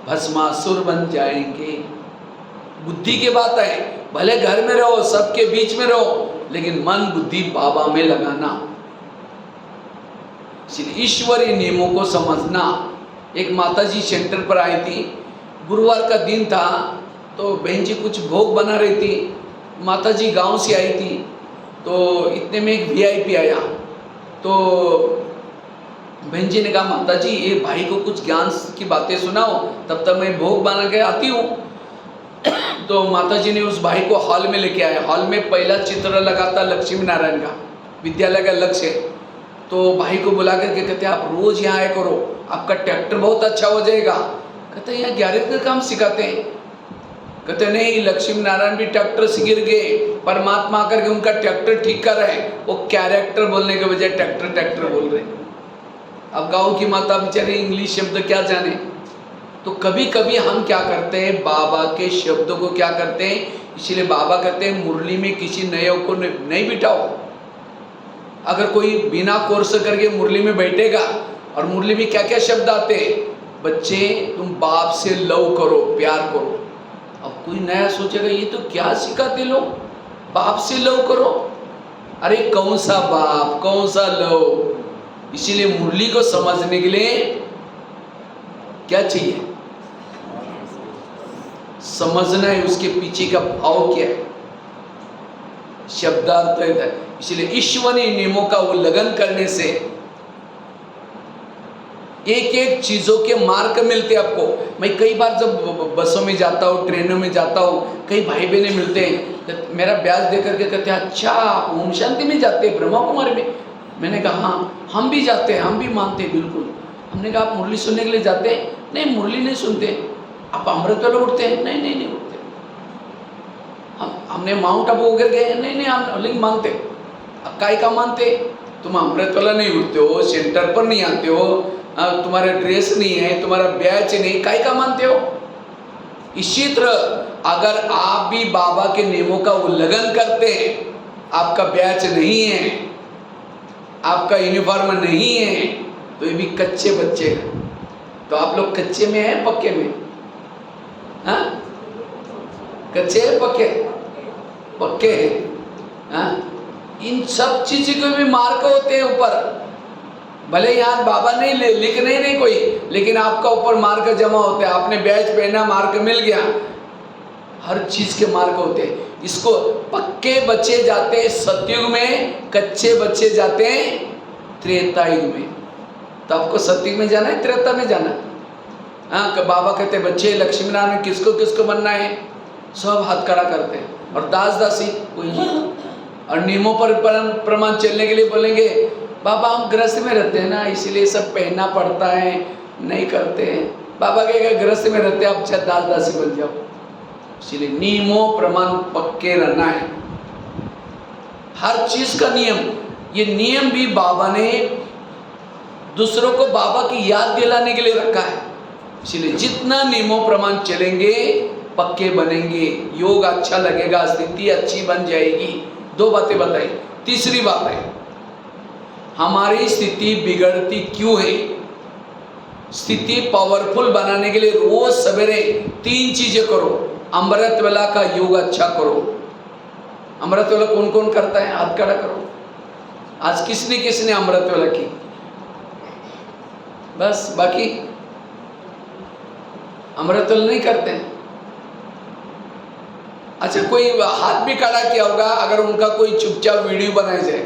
भस्मासुर बन जाएंगे। बुद्धि की बात है, भले घर में रहो, सबके बीच में रहो, लेकिन मन बुद्धि बाबा में लगाना। इसलिए ईश्वरीय नियमों को समझना। एक माताजी सेंटर पर आई थी, गुरुवार का दिन था, तो बहन जी कुछ भोग बना रही थी। माताजी गांव से आई थी, तो इतने में एक वीआईपी आया। तो बहन जी ने कहा माताजी ये भाई को कुछ ज्ञान की बातें सुनाओ, तब तक मैं भोग बना के आती हूँ। तो माताजी ने उस भाई को हॉल में लेके आया। हॉल में पहला चित्र लगा था लक्ष्मी नारायण का, विद्यालय का लक्ष्य। तो भाई को बुला करके कहते आप रोज यहाँ आया करो, आपका ट्रैक्टर बहुत अच्छा हो जाएगा। कहते यहाँ गैरेज का काम सिखाते हैं। कहते नहीं, लक्ष्मी नारायण भी ट्रैक्टर से गिर गए, परमात्मा आकर के उनका ट्रैक्टर ठीक कर रहे हैं। वो कैरेक्टर बोलने के बजाय ट्रैक्टर ट्रैक्टर बोल रहे हैं। अब गाँव की माता बेचारी इंग्लिश शब्द क्या जाने। तो कभी कभी हम क्या करते हैं, बाबा के शब्दों को क्या करते हैं, इसलिए बाबा कहते हैं मुरली में किसी नए को नहीं बिठाओ। अगर कोई बिना कोर्स करके मुरली में बैठेगा, और मुरली में क्या क्या शब्द आते हैं, बच्चे तुम बाप से लव करो, प्यार करो। अब कोई नया सोचेगा ये तो क्या सिखाते लोग, बाप से लव करो। अरे कौन सा बाप, कौन सा लव। इसीलिए मुरली को समझने के लिए क्या चाहिए, समझना है उसके पीछे का भाव क्या है, शब्दार्थ है। इसलिए ईश्वरीय नियमों का उल्लंघन करने से एक एक चीजों के मार्ग मिलते आपको। मैं कई बार जब बसों में जाता हूँ, ट्रेनों में जाता हूँ, कई भाई बहने मिलते हैं, मेरा ब्याज दे करके कहते हैं अच्छा आप ओम शांति में जाते हैं, ब्रह्मा कुमारी में। मैंने कहा हाँ हम भी जाते हैं, हम भी मानते हैं बिल्कुल। हमने कहा आप मुरली सुनने के लिए जाते हैं? नहीं मुरली नहीं सुनते। आप अमृत वाले उठते हैं? नहीं नहीं नहीं उठते। हमने माउंट आबू वगैरह गए? नहीं हम लेकिन मानते। अब काय का मानते? तुम अमृत वाला नहीं उठते हो, सेंटर पर नहीं आते हो, तुम्हारा ड्रेस नहीं है, तुम्हारा बैच नहीं, काय का मानते हो? इसी तरह अगर आप भी बाबा के नियमों का उल्लंघन करते हैं, आपका बैच नहीं है, आपका यूनिफॉर्म नहीं है, तो ये भी कच्चे बच्चे हैं। तो आप लोग कच्चे में हैं पक्के में? हाँ कच्चे हैं पक्के? पक्के हैं। हाँ इन सब चीजों के भी मार्क होते हैं ऊपर। भले यहाँ बाबा नहीं लिख नहीं कोई, लेकिन आपका ऊपर मार्क जमा होते हैं। आपने बैच पहना, मार्क मिल गया। हर चीज के मार्क होते हैं। इसको पक्के बच्चे जाते हैं सतयुग में, कच्चे बच्चे जाते हैं त्रेता युग में। तो आपको सतयुग में जाना है, त्रेता में जाना है? हाँ बाबा कहते बच्चे लक्ष्मी नारायण किसको किसको बनना है, सब हाथ खड़ा करते हैं। और दास दासी कोई नहीं। और नियमों पर प्रमाण चलने के लिए बोलेंगे बाबा हम गृहस्थ में रहते हैं ना, इसीलिए सब पहनना पड़ता है, नहीं करते हैं। बाबा कहेगा गृहस्थ में रहते हैं, आप चाहे दास दासी बन जाओ। इसलिए नियमों प्रमाण पक्के रहना है, हर चीज का नियम। ये नियम भी बाबा ने दूसरों को बाबा की याद दिलाने के लिए रखा है। इसलिए जितना नियमों प्रमाण चलेंगे पक्के बनेंगे, योग अच्छा लगेगा, स्थिति अच्छी बन जाएगी। दो बातें बताई। तीसरी बात है हमारी स्थिति बिगड़ती क्यों है। स्थिति पावरफुल बनाने के लिए रोज सवेरे 3 चीजें करो। अमृत वेला का योग अच्छा करो। अमृत वेला कौन कौन करता है? हाथ खड़ा करो। आज किसने किसने अमृत वेला की? बस, बाकी अमृत वेला नहीं करते हैं। अच्छा, कोई हाथ भी खड़ा किया होगा, अगर उनका कोई चुपचाप वीडियो बनाया जाए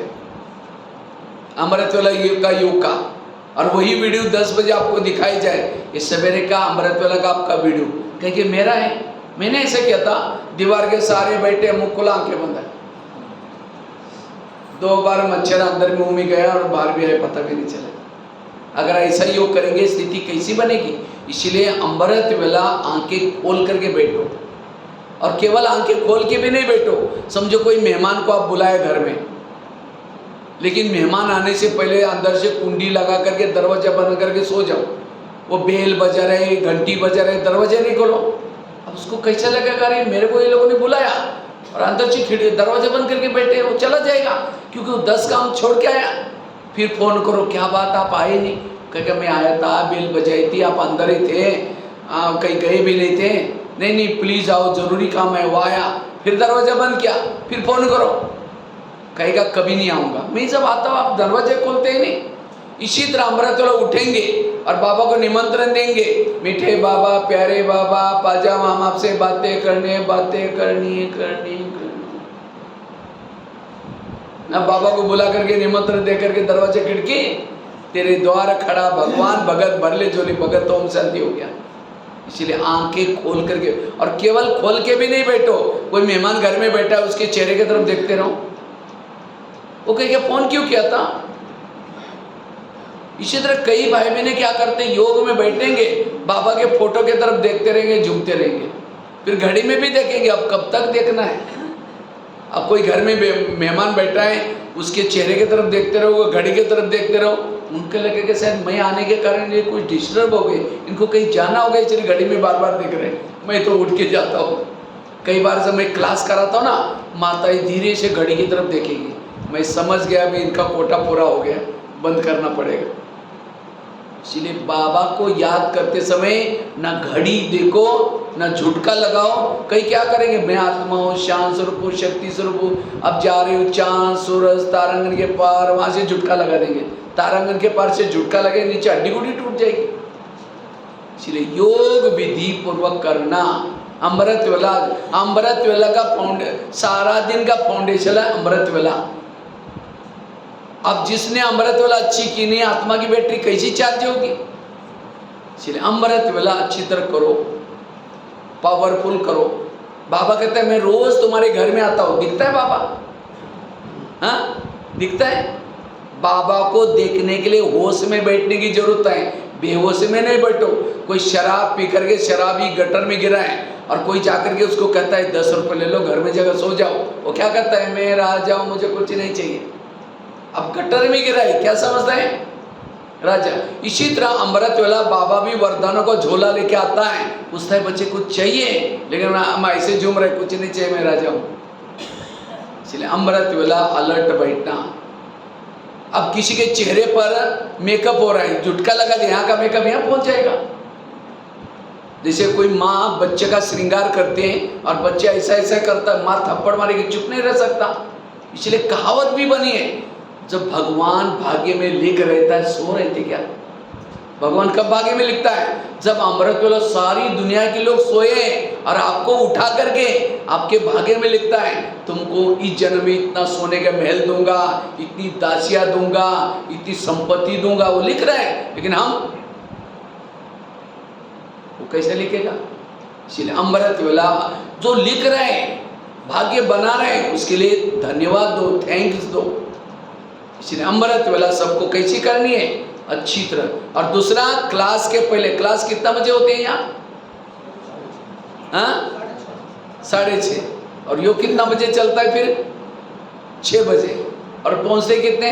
अमृत वेला का योग का, और वही वीडियो 10 बजे आपको दिखाई जाए, ये सवेरे का अमृत वेला का आपका वीडियो, कहेंगे मेरा है, मैंने ऐसे किया था। दीवार के सारे बैठे, मुंह खुला, आंखें बंद है। 2 बार मच्छर अंदर मुंह में गया और बाहर भी आए, पता भी नहीं चला। अगर ऐसा योग करेंगे स्थिति कैसी बनेगी? इसलिए अमृत वेला आंखें खोल करके बैठो, और केवल आंखें खोल के भी नहीं बैठो। समझो कोई मेहमान को आप बुलाए घर में, लेकिन मेहमान आने से पहले अंदर से कुंडी लगा करके दरवाजा बंद करके सो जाओ। वो बेल बजा रहे, घंटी बजा रहे, दरवाजा नहीं खोलो। अब उसको कैसा लगेगा, अरे मेरे को ये लोगों ने बुलाया, और अंदर से खिड़की दरवाजा बंद करके बैठे, वो चला जाएगा, क्योंकि वो 10 काम छोड़ के आया। फिर फोन करो, क्या बात आप आए नहीं? कहेगा मैं आया था, बेल बजाई थी, आप अंदर ही थे, कहीं गए भी नहीं थे। नहीं प्लीज आओ, जरूरी काम है, वो आया। फिर दरवाजा बंद किया, फिर फोन करो, कहेगा कभी नहीं आऊँगा। मैं जब आता हूँ आप दरवाजे खोलते ही नहीं। इसी तरह अमृत वेला उठेंगे और बाबा को निमंत्रण देंगे, मीठे बाबा, प्यारे बाबा, पाजामा, हम आपसे बातें करनी ना। बाबा को बुला करके निमंत्रण दे करके दरवाजे खिड़की, तेरे द्वार खड़ा भगवान, भगत भर ले झोली, भगत ओम शांति हो गया। इसीलिए आंखें खोल करके, और केवल खोल के भी नहीं बैठो। कोई मेहमान घर में बैठा है, उसके चेहरे की तरफ देखते रहो। वो कहेगा फोन क्यों किया था? इसी तरह कई भाई बहने क्या करते, योग में बैठेंगे, बाबा के फोटो की तरफ देखते रहेंगे, झूमते रहेंगे, फिर घड़ी में भी देखेंगे। अब कब तक देखना है? अब कोई घर में मेहमान बैठा है, उसके चेहरे की तरफ देखते रहो, घड़ी की तरफ देखते रहो, उनके लगेगा शायद मैं आने के कारण ये कुछ डिस्टर्ब हो गए, इनको कहीं जाना होगा, इसलिए घड़ी में बार बार देख रहे हैं। मैं तो उठ के जाता हूँ। कई बार जब मैं क्लास कराता हूँ ना, माताएं धीरे से घड़ी की तरफ देखेंगी, मैं समझ गया भी इनका कोटा पूरा हो गया, बंद करना पड़ेगा। इसलिए बाबा को याद करते समय ना घड़ी देखो, ना झुटका लगाओ। कई क्या करेंगे, मैं आत्मा हूँ, शांत स्वरूप हूँ, शक्ति स्वरूप हूँ, अब जा रही हूँ चांद सूरज तारांगन के पार, वहाँ से झुटका लगा देंगे। तारांगन के पार से झुटका लगे, नीचे हड्डी गुड्डी टूट जाएगी। इसलिए योग विधि पूर्वक करना। अमृत वेला का सारा दिन का फाउंडेशन है अमृत वेला। अब जिसने अमृत वेला अच्छी की नहीं, आत्मा की बैटरी कैसी चार्ज होगी? इसलिए अमृत वेला अच्छी तरह करो, पावरफुल करो। बाबा कहते हैं मैं रोज तुम्हारे घर में आता हूँ। दिखता है बाबा? हाँ, दिखता है। बाबा को देखने के लिए होश में बैठने की जरूरत है, बेहोश में नहीं बैठो। कोई शराब पी करके शराबी गटर में गिरा है, और कोई जाकर के उसको कहता है 10 रुपये ले लो, घर में जगह सो जाओ। वो क्या कहता है, मैं राजा हूँ, मुझे कुछ नहीं चाहिए। अब गटर में गिरा है, क्या समझता है? राजा। इसी तरह अमृत वेला बाबा भी वरदानों को झोला लेके आता है, पूछता है बच्चे कुछ चाहिए, लेकिन हम ऐसे झूम रहे, कुछ नहीं चाहिए, मैं राजा हूँ। इसलिए अमृत वेला अलर्ट बैठना। अब किसी के चेहरे पर मेकअप हो रहा है, झुटका लगा दे, यहाँ का मेकअप यहाँ पहुंच जाएगा। जैसे कोई माँ बच्चे का श्रृंगार करते हैं और बच्चा ऐसा ऐसा करता है, माँ थप्पड़ मारेगी, चुप नहीं रह सकता। इसलिए कहावत भी बनी है, जब भगवान भाग्य में लिख रहता है, सो रहे थे क्या? भगवान कब भाग्य में लिखता है? जब अमृत वेला सारी दुनिया के लोग सोए और आपको उठा करके आपके भाग्य में लिखता है, तुमको इस जन्म में इतना सोने का महल दूंगा, इतनी दासियां दूंगा, इतनी संपत्ति दूंगा, वो लिख रहा है। लेकिन हम, वो कैसे लिखेगा? इसलिए अमृत वेला जो लिख रहे हैं, भाग्य बना रहे हैं, उसके लिए धन्यवाद दो, थैंक्स दो। इसलिए अमृत वेला सबको कैसी करनी है? अच्छी तरह। और दूसरा, क्लास के पहले, क्लास कितना बजे होते हैं यहाँ? हाँ, 6:30। और योग कितना बजे चलता है? फिर 6 बजे। और पहुँचते कितने?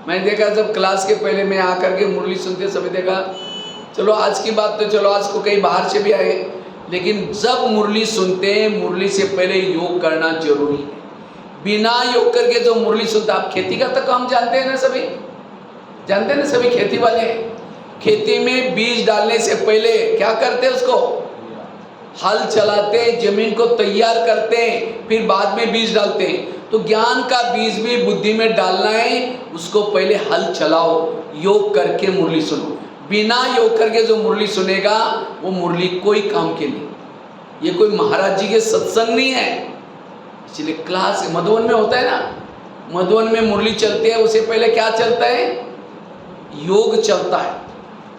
मैंने देखा जब क्लास के पहले मैं आकर के मुरली सुनते समय देखा, चलो आज की बात तो चलो, आज को कहीं बाहर से भी आए, लेकिन जब मुरली सुनते हैं, मुरली से पहले योग करना जरूरी है। बिना योग करके जो मुरली सुनता, आप खेती का तो काम जानते हैं ना, सभी जानते हैं ना, सभी खेती वाले। खेती में बीज डालने से पहले क्या करते हैं? उसको हल चलाते हैं, जमीन को तैयार करते हैं, फिर बाद में बीज डालते हैं। तो ज्ञान का बीज भी बुद्धि में डालना है, उसको पहले हल चलाओ, योग करके मुरली सुनो। बिना योग करके जो मुरली सुनेगा वो मुरली कोई काम के नहीं। ये कोई महाराज जी के सत्संग नहीं है। इसलिए क्लास मधुवन में होता है ना, मधुवन में मुरली चलती है, उससे पहले क्या चलता है? योग चलता है।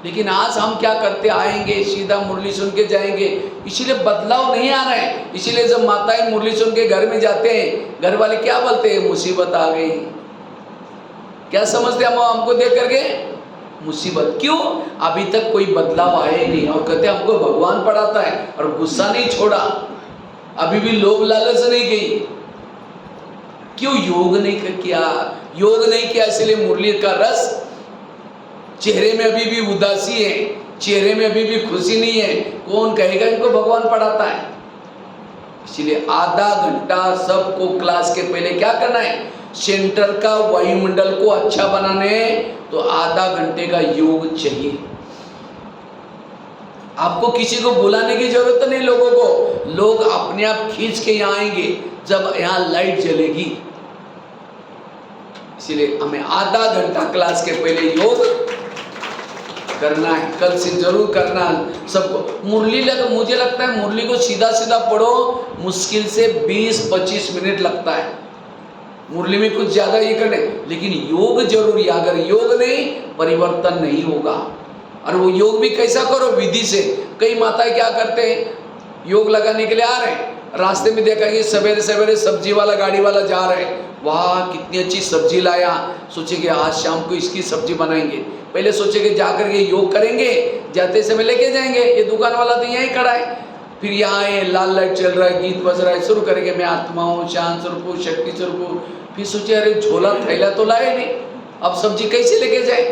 लेकिन आज हम क्या करते, आएंगे सीधा मुरली सुन के जाएंगे, इसीलिए बदलाव नहीं आ रहा है। इसीलिए जब माताएं मुरली सुन के घर में जाते हैं, घर वाले क्या बोलते हैं? मुसीबत आ गई। क्या समझते हम हमको देख करके? मुसीबत। क्यों? अभी तक कोई बदलाव आया ही नहीं। और कहते हमको भगवान पढ़ाता है और गुस्सा नहीं छोड़ा, अभी भी लोभ लालच नहीं गई। क्यों? योग नहीं किया, योग नहीं किया, इसलिए मुरली का रस चेहरे में अभी भी उदासी है, चेहरे में अभी भी खुशी नहीं है। कौन कहेगा इनको भगवान पढ़ाता है? इसलिए आधा घंटा सबको क्लास के पहले क्या करना है? सेंटर का वायुमंडल को अच्छा बनाने, तो आधा घंटे का योग चाहिए। आपको किसी को बुलाने की जरूरत नहीं, लोगों को, लोग अपने आप खींच के यहाँ आएंगे जब यहाँ लाइट जलेगी। इसलिए हमें आधा घंटा क्लास के पहले योग करना है, कल से जरूर करना सबको। मुरली मुझे लगता है मुरली को सीधा सीधा पढ़ो, मुश्किल से 20-25 मिनट लगता है मुरली में, कुछ ज्यादा ये करने। लेकिन योग जरूरी है, अगर योग नहीं परिवर्तन नहीं होगा। और वो योग भी कैसा करो? विधि से। कई माताएं क्या करते हैं, योग लगाने के लिए आ रहे हैं, रास्ते में देखा ये सवेरे सवेरे सब्जी वाला गाड़ी वाला जा रहे हैं, वाह कितनी अच्छी सब्जी लाया, सोचेंगे आज शाम को इसकी सब्जी बनाएंगे। पहले सोचेंगे जाकर के योग करेंगे, जाते समय लेके जाएंगे, ये दुकान वाला तो यहीं खड़ा है। फिर यहाँ आए, लाल लाइट चल रहा है, गीत बज रहा है, शुरू करेंगे मैं आत्मा हूँ, शांत स्वरूप हूँ, शक्ति स्वरूप हूँ। फिर सोचे अरे झोला थैला तो लाए नहीं, अब सब्जी कैसे लेके जाए?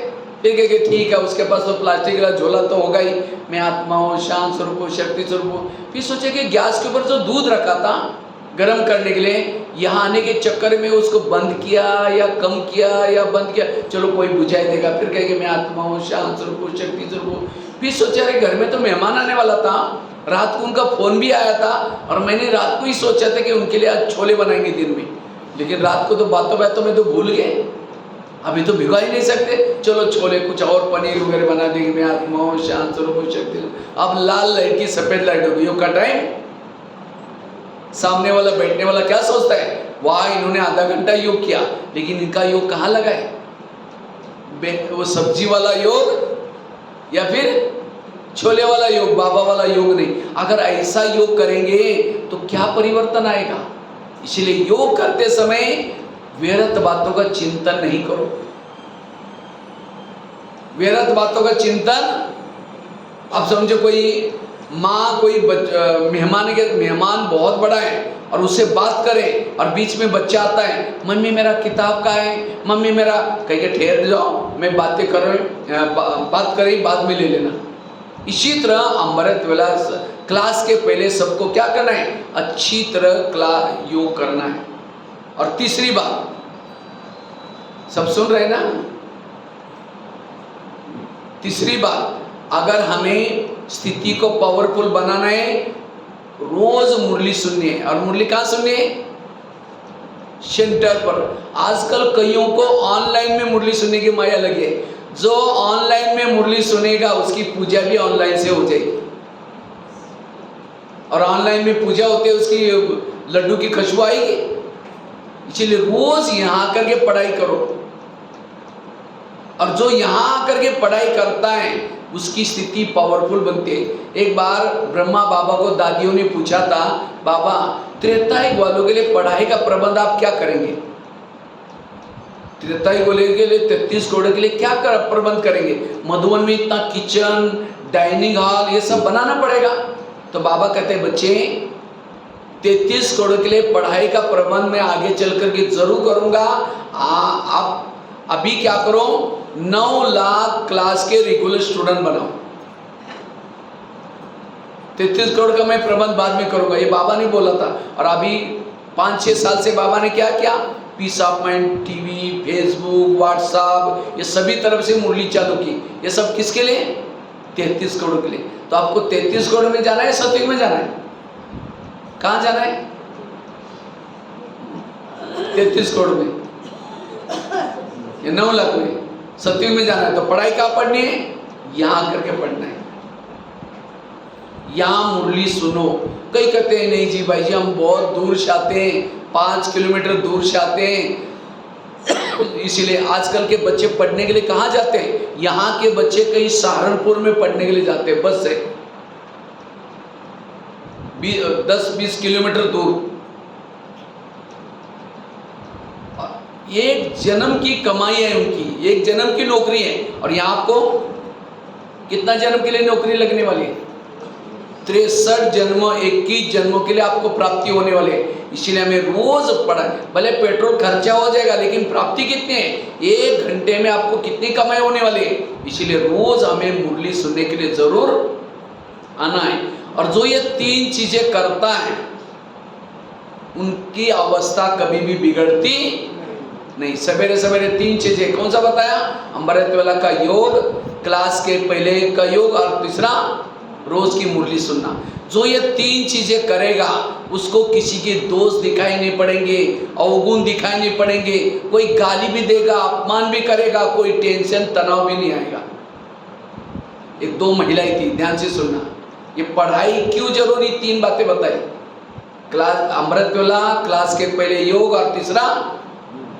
फिर कहेंगे ठीक है, उसके पास तो प्लास्टिक का झोला तो होगा ही, मैं आत्मा हूँ, शांत स्वरूप हूँ, शक्ति स्वरूप हूँ। फिर सोचे कि गैस के ऊपर जो दूध रखा था गर्म करने के लिए, यहाँ आने के चक्कर में उसको बंद किया या कम किया या बंद किया, चलो कोई बुझाई देगा। फिर कहेंगे मैं आत्मा हूँ, शांत स्वरूप हूँ, शक्ति स्वरूप हूँ। फिर सोचे अरे घर में तो मेहमान आने वाला था, रात को उनका फोन भी आया था, और मैंने रात को ही सोचा था कि उनके लिए आज छोले बनाएंगे दिन में, लेकिन रात को तो बातों बातों में तो भूल गए, अभी तो भिगा ही नहीं सकते, चलो छोले कुछ और पनीर वगैरह बना देंगे, मैं आत्मा हूँ, शांत स्वरूप हूँ, शक्ति। अब लाल लाइट की सफेद लाइट होगी, योग का टाइम। सामने वाला बैठने वाला क्या सोचता है, वाह इन्होंने आधा घंटा योग किया, लेकिन इनका योग कहाँ लगा है? वो सब्जी वाला योग या फिर छोले वाला योग, बाबा वाला योग नहीं। अगर ऐसा योग करेंगे तो क्या परिवर्तन आएगा? इसलिए योग करते समय व्यर्थ बातों का चिंतन नहीं करो। व्यर्थ बातों का चिंतन, अब समझो कोई माँ कोई मेहमान बहुत बड़ा है और उससे बात करे और बीच में बच्चा आता है, मम्मी मेरा किताब कहाँ है, मम्मी मेरा, कहीं ठहर जाओ मैं बातें कर रही, बात करी बाद में ले लेना। इसी तरह अमृत विलास क्लास के पहले सबको क्या करना है? अच्छी तरह योग करना है। और तीसरी बात, सब सुन रहे ना? तीसरी बात, अगर हमें स्थिति को पावरफुल बनाना है, रोज मुरली सुननी है। और मुरली कहाँ सुननी है? सेंटर पर। आजकल कईयों को ऑनलाइन में मुरली सुनने की माया लगी है। जो ऑनलाइन में मुरली सुनेगा उसकी पूजा भी ऑनलाइन से हो जाएगी, और ऑनलाइन में पूजा होती है उसकी लड्डू की खुशबू आएगी। इसलिए रोज यहाँ आकर के पढ़ाई करो, और जो यहाँ आकर के पढ़ाई करता है उसकी स्थिति पावरफुल बनती है। एक बार ब्रह्मा बाबा को दादियों ने पूछा था, बाबा त्रेतायुग वालों के लिए पढ़ाई का प्रबंध आप क्या करेंगे? त्रेतायुग वालों के लिए 33 करोड़ के लिए क्या प्रबंध करेंगे? मधुवन में इतना किचन, डाइनिंग हॉल ये सब बनाना पड़ेगा। तो बाबा कहते हैं बच्चे 33 करोड़ के लिए पढ़ाई का प्रबंध मैं आगे चल करके जरूर करूंगा। आप अभी क्या करो, 9 लाख क्लास के रेगुलर स्टूडेंट बनाओ। 33 करोड़ का मैं प्रबंध बाद में करूंगा, ये बाबा ने बोला था। और अभी 5-6 साल से बाबा ने क्या किया? Peace of mind TV, Facebook, WhatsApp, ये सभी तरफ से मुरली चालू की। ये सब किसके लिए? 33 करोड़ के लिए। तो आपको 33 करोड़ में जाना है, सतयुग में जाना है? कहाँ जाना है? 33 करोड़ में या 9 लाख में? सतयुग में जाना है। तो पढ़ाई कहाँ पढ़नी है? यहाँ करके पढ़ना है। यहाँ मुरली सुनो। कई कहते हैं नहीं जी भाई जी हम बहुत दूर से आते हैं, 5 किलोमीटर दूर से आते हैं, इसीलिए आजकल के बच्चे पढ़ने के लिए कहाँ जाते हैं? यहाँ के बच्चे कहीं सहारनपुर में पढ़ने के लिए जाते हैं बस से 10-20 किलोमीटर दूर। एक जन्म की कमाई है उनकी, एक जन्म की नौकरी है। और यहाँ आपको कितना जन्म के लिए नौकरी लगने वाली है? 63 जन्म, 21 जन्मों के लिए आपको प्राप्ति होने वाले है। इसीलिए हमें रोज पढ़ा, भले पेट्रोल खर्चा हो जाएगा लेकिन प्राप्ति कितनी है? 1 घंटे में आपको कितनी कमाई होने वाली है? इसीलिए रोज हमें मुरली सुनने के लिए जरूर आना है। और जो ये 3 चीजें करता है उनकी अवस्था कभी भी बिगड़ती नहीं। सवेरे सवेरे 3 चीजें कौन सा बताया? अमृत वेला का योग, क्लास के पहले का योग, और तीसरा रोज की मुरली सुनना। जो ये 3 चीजें करेगा उसको किसी के दोष दिखाई नहीं पड़ेंगे, अवगुण दिखाई नहीं पड़ेंगे, कोई गाली भी देगा, अपमान भी करेगा, कोई टेंशन तनाव भी नहीं आएगा। 1-2 महिलाएं थी, ध्यान से सुनना। ये पढ़ाई क्यों जरूरी, 3 बातें बताई। क्लास अमृत वेला, क्लास के पहले योग और तीसरा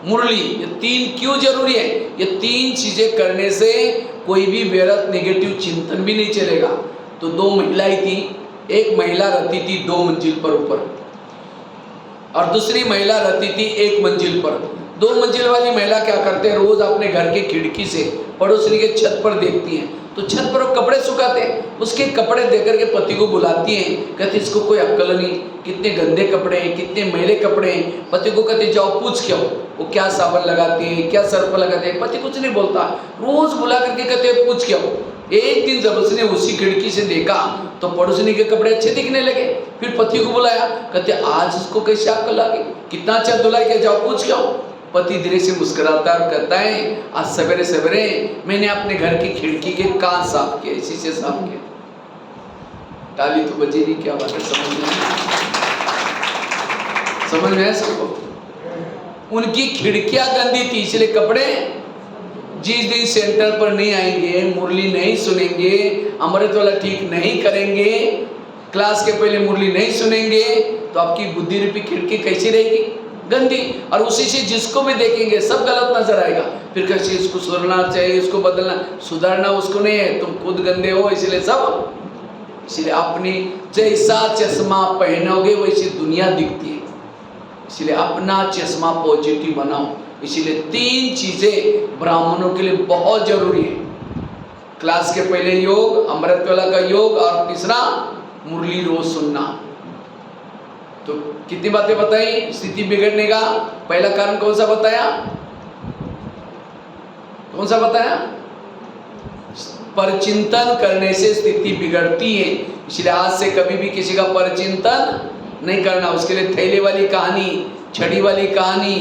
मुरली, ये 3 क्यों जरूरी है? ये 3 चीजें करने से कोई भी व्यर्थ नेगेटिव चिंतन भी नहीं चलेगा। तो 2 महिलाएं थी, एक महिला रहती थी 2 मंजिल पर ऊपर और दूसरी महिला रहती थी 1 मंजिल पर। 2 मंजिल वाली महिला क्या करते हैं, रोज अपने घर के खिड़की से पड़ोसी के छत पर देखती हैं, तो छत पर वो कपड़े सुखाते हैं, उसके कपड़े देकर के पति को बुलाती हैं, कहते इसको कोई अक्ल नहीं, कितने गंदे कपड़े हैं, कितने मैले कपड़े हैं। पति को कहते जाओ पूछ के आओ वो क्या साबुन लगाती है, क्या सर्फ लगाते हैं। पति कुछ नहीं बोलता, रोज बुला करके कहते पूछ के आओ। एक दिन जब उसने उसी खिड़की से देखा तो पड़ोसनी के कपड़े अच्छे दिखने लगे। फिर पति को बुलाया, कहते आज इसको कैसे अक्ल आ गई, कितना अच्छा धुला के, जाओ पूछ के आओ। पति धीरे से मुस्कुराता और कहता है आज सवेरे सवेरे मैंने अपने घर की खिड़की के कांच साफ किए, शीशे साफ किए। ताली तो बजी नहीं, क्या बात है, समझ में है सबको? उनकी खिड़कियां गंदी थी इसलिए कपड़े, जिस दिन सेंटर पर नहीं आएंगे, मुरली नहीं सुनेंगे, अमृत वाला ठीक नहीं करेंगे, क्लास के पहले मुरली नहीं सुनेंगे, तो आपकी बुद्धि रूपी खिड़की कैसी रहेगी? गंदी। और उसी से जिसको भी देखेंगे सब गलत नजर आएगा। फिर कैसे इसको सुधरना चाहिए, इसको बदलना, सुधारना उसको नहीं है, तुम खुद गंदे हो इसलिए सब। इसलिए अपनी जैसा चश्मा पहनोगे वैसी दुनिया दिखती है, इसलिए अपना चश्मा पॉजिटिव बनाओ। इसीलिए 3 चीजें ब्राह्मणों के लिए बहुत जरूरी है। क्लास के पहले योग, अमृत वेला का योग, और तीसरा मुरली रोज सुनना। तो कितनी बातें बताई स्थिति बिगड़ने का? पहला कारण कौन सा बताया? कौन सा बताया? परचिंतन करने से स्थिति बिगड़ती है। इसलिए आज से कभी भी किसी का परचिंतन नहीं करना। उसके लिए थैले वाली कहानी, छड़ी वाली कहानी,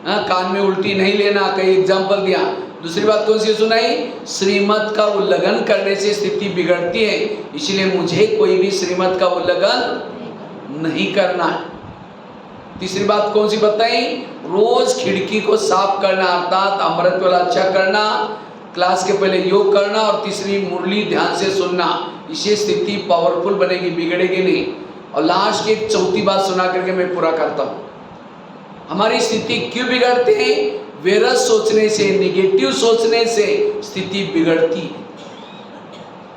कान में उल्टी नहीं लेना, कई एग्जाम्पल दिया। दूसरी बात कौन सी सुनाई? श्रीमत का उल्लंघन करने से स्थिति बिगड़ती है, इसलिए मुझे कोई भी श्रीमत का उल्लंघन नहीं करना है। तीसरी बात कौन सी बताई? रोज खिड़की को साफ करना, अर्थात अमृत वाला अच्छा करना, क्लास के पहले योग करना, और तीसरी मुरली ध्यान से सुनना। इससे स्थिति पावरफुल बनेगी, बिगड़ेगी नहीं। और लास्ट की एक चौथी बात सुना करके मैं पूरा करता हूँ। हमारी स्थिति क्यों बिगड़ती है? व्यर्थ सोचने से, निगेटिव सोचने से स्थिति बिगड़ती है।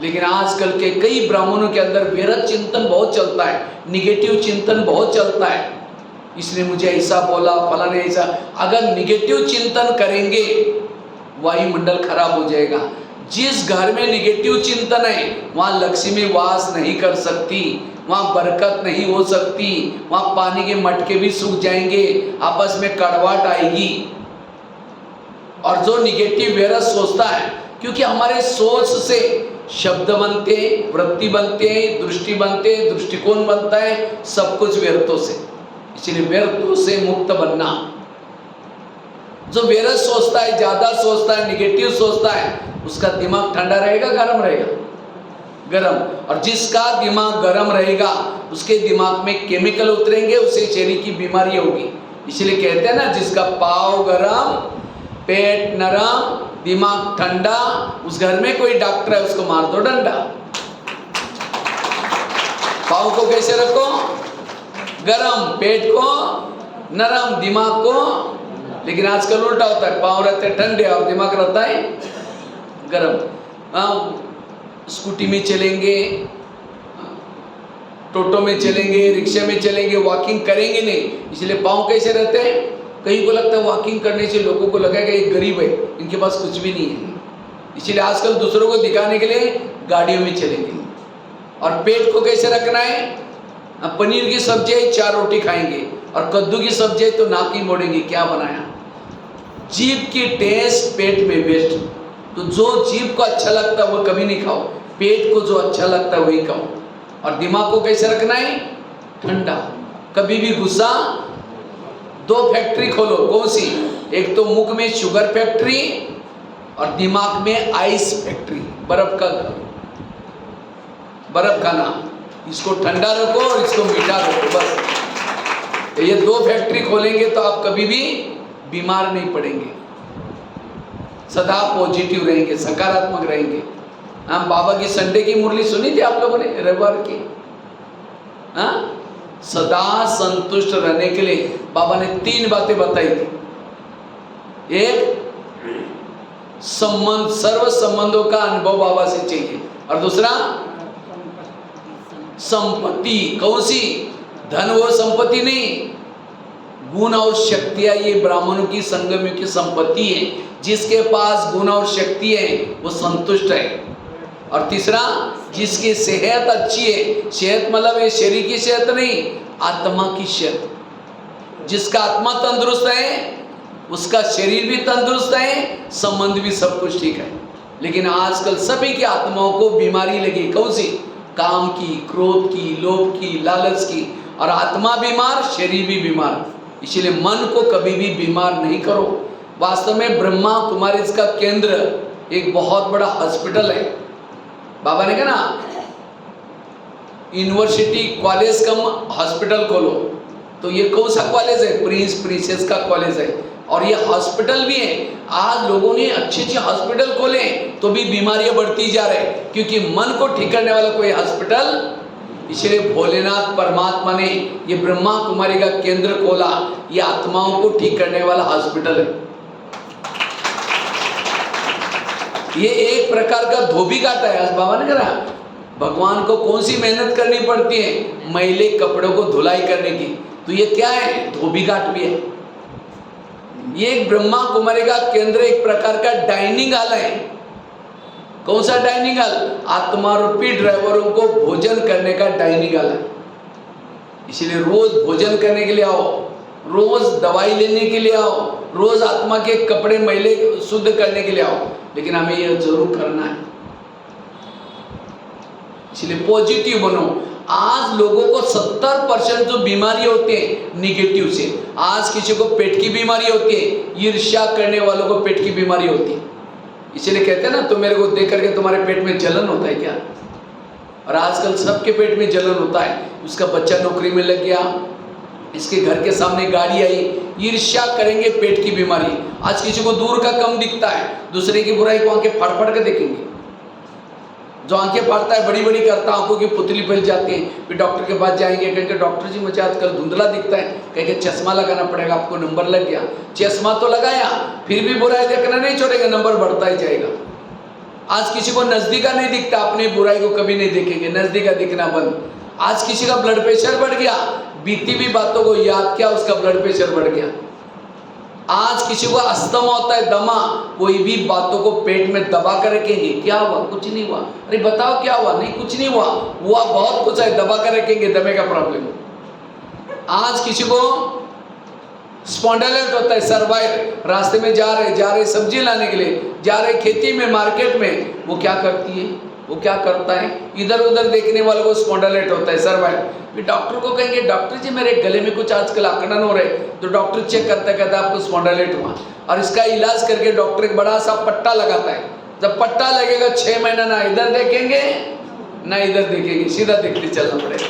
लेकिन आजकल के कई ब्राह्मणों के अंदर व्यर्थ चिंतन बहुत चलता है, निगेटिव चिंतन बहुत चलता है। इसने मुझे ऐसा बोला, फलाने ऐसा। अगर निगेटिव चिंतन करेंगे वायुमंडल खराब हो जाएगा। जिस घर में निगेटिव चिंतन है वहाँ लक्ष्मी वास नहीं कर सकती, वहाँ बरकत नहीं हो सकती, वहाँ पानी के मटके भी सूख जाएंगे, आपस में कड़वाहट आएगी। और जो निगेटिव व्यर्थ सोचता है, क्योंकि हमारे सोच से शब्द बनते, वृत्ति बनते, दृष्टि बनते, दृष्टिकोण बनता है, सब कुछ व्यर्थों से। इसलिए व्यर्थों से मुक्त बनना। जो व्यर्थ सोचता है, ज्यादा सोचता है, निगेटिव सोचता है, उसका दिमाग ठंडा रहेगा गर्म रहेगा? गरम। और जिसका दिमाग गरम रहेगा उसके दिमाग में केमिकल उतरेंगे, उससे शरीर की बीमारी होगी। इसलिए कहते हैं ना, जिसका पाँव गरम, पेट नरम, दिमाग ठंडा, उस घर में कोई डॉक्टर है उसको मार दो डंडा। पाँव को कैसे रखो? गरम, पेट को नरम, दिमाग को। लेकिन आजकल उल्टा होता है, पाँव रहते ठंडे और दिमाग रहता है गरम। स्कूटी में चलेंगे, टोटो में चलेंगे, रिक्शे में चलेंगे, वॉकिंग करेंगे नहीं, इसलिए पाँव कैसे रहते हैं? कहीं को लगता है वॉकिंग करने से लोगों को लगेगा ये गरीब है, इनके पास कुछ भी नहीं है। इसलिए आजकल दूसरों को दिखाने के लिए गाड़ियों में चलेंगे। और पेट को कैसे रखना है? पनीर की सब्जी है 4 रोटी खाएंगे, और कद्दू की सब्जी है तो नाक ही मोड़ेंगे, क्या बनाया। जीभ की टेस्ट पेट में बेस्ट, तो जो जीभ को अच्छा लगता है वो कभी नहीं खाओ, पेट को जो अच्छा लगता है वही खाओ। और दिमाग को कैसे रखना है? ठंडा। कभी भी गुस्सा, 2 फैक्ट्री खोलो, कौन सी? एक तो मुख में शुगर फैक्ट्री और दिमाग में आइस फैक्ट्री, बर्फ खाना। इसको ठंडा रखो और इसको मीठा रखो, बस। ये 2 फैक्ट्री खोलेंगे तो आप कभी भी बीमार नहीं पड़ेंगे, सदा पॉजिटिव रहेंगे, सकारात्मक रहेंगे। हम बाबा की संडे की मुरली सुनी थी आप लोगों ने, रविवार की? हाँ, सदा संतुष्ट रहने के लिए बाबा ने 3 बातें बताई थी। एक, संबंध, सर्व संबंधों का अनुभव बाबा से चाहिए। और दूसरा, संपत्ति। कौन सी? धन वो संपत्ति नहीं, गुण और शक्तियां ये ब्राह्मणों की संगमियों की संपत्ति है। जिसके पास गुण और शक्ति है वो संतुष्ट है। और तीसरा, जिसकी सेहत अच्छी है, सेहत मतलब ये शरीर की सेहत नहीं, आत्मा की सेहत। जिसका आत्मा तंदुरुस्त है उसका शरीर भी तंदुरुस्त है, संबंध भी सब कुछ ठीक है। लेकिन आजकल सभी की आत्माओं को बीमारी लगी, कौन सी? काम की, क्रोध की, लोभ की, लालच की। और आत्मा बीमार, शरीर भी बीमार। इसलिए मन को कभी भी बीमार नहीं करो। वास्तव में ब्रह्मा कुमारी इसका केंद्र एक बहुत बड़ा हॉस्पिटल है। बाबा ने कहा ना, यूनिवर्सिटी कॉलेज कम हॉस्पिटल खोलो, तो ये कौन सा कॉलेज है? प्रिंस प्रिंसेस का कॉलेज है। और ये हॉस्पिटल भी है। आज लोगों ने अच्छे अच्छे हॉस्पिटल खोले तो भी बीमारियां बढ़ती जा रही, क्योंकि मन को ठीक करने वाला कोई हॉस्पिटल। इसलिए भोलेनाथ परमात्मा ने ये ब्रह्मा कुमारी का केंद्र खोला, ये आत्माओं को ठीक करने वाला हॉस्पिटल है। ये एक प्रकार का धोबी घाट है। आज बाबा ने कहा, भगवान को कौन सी मेहनत करनी पड़ती है? मैले कपड़ों को धुलाई करने की। तो ये क्या है? धोबी घाट भी है। ये एक ब्रह्मा कुमारी का केंद्र, एक प्रकार का डाइनिंग हॉल है। कौन सा डाइनिंग हॉल? आत्मा रूपी ड्राइवरों को भोजन करने का डाइनिंग हॉल है। इसलिए रोज भोजन करने के लिए आओ, रोज दवाई लेने के लिए आओ, रोज आत्मा के कपड़े मैले शुद्ध करने के लिए आओ। लेकिन हमें यह जरूर करना है। इसलिए पॉजिटिव बनो। आज लोगों को 70% जो बीमारी होती है निगेटिव से। आज किसी को पेट की बीमारी होती है, ईर्ष्या करने वालों को पेट की बीमारी होती है। इसलिए कहते हैं ना, तो मेरे को देख करके तुम्हारे पेट में जलन होता है क्या? और आजकल सबके पेट में जलन होता है। उसका बच्चा नौकरी में लग गया, इसके घर के सामने गाड़ी आई, ईर्ष्या करेंगे, पेट की बीमारी। आज किसी को दूर का कम दिखता है, दूसरे की बुराई को आंखें फाड़ फाड़ के देखेंगे। जो आंखें फाड़ता है, बड़ी बड़ी करता है, आंखों की पुतली फैल जाती है। फिर डॉक्टर के पास जाएंगे, कहेंगे डॉक्टर जी मुझे आजकल धुंधला दिखता है। कहेंगे चश्मा लगाना पड़ेगा, आपको नंबर लग गया। चश्मा तो लगाया, फिर भी बुराई देखना नहीं छोड़ेगा, नंबर बढ़ता ही जाएगा। आज किसी को नजदीका नहीं दिखता, अपनी बुराई को कभी नहीं देखेंगे, नजदीका दिखना बंद। आज किसी का ब्लड प्रेशर बढ़ गया, बीती हुई बातों को याद किया, उसका ब्लड प्रेशर बढ़ गया। आज किसी को अस्थमा होता है, दमा, कोई भी बातों को पेट में दबा कर रखेंगे, क्या हुआ? कुछ नहीं हुआ। अरे बताओ क्या हुआ? नहीं कुछ नहीं हुआ। हुआ बहुत कुछ है, दबा कर रखेंगे, दमे का प्रॉब्लम। आज किसी को स्पॉन्डिलाइटिस होता है, सर्वाइकल, रास्ते में जा रहे सब्जी लाने के लिए, जा रहे खेती में, मार्केट में, वो क्या करती है, वो क्या करता है, इधर उधर देखने वालों को स्पॉन्डिलाइटिस होता है, सर्वाइकल। फिर डॉक्टर को कहेंगे डॉक्टर जी मेरे गले में कुछ आजकल आंकड़न हो रहे, तो डॉक्टर चेक करता कहता है आपको स्पॉन्डिलाइटिस हुआ। और इसका इलाज करके डॉक्टर एक बड़ा सा पट्टा लगाता है। जब पट्टा लगेगा 6 महीना ना इधर देखेंगे ना इधर देखेंगे, सीधा देखते चलना पड़ेगा।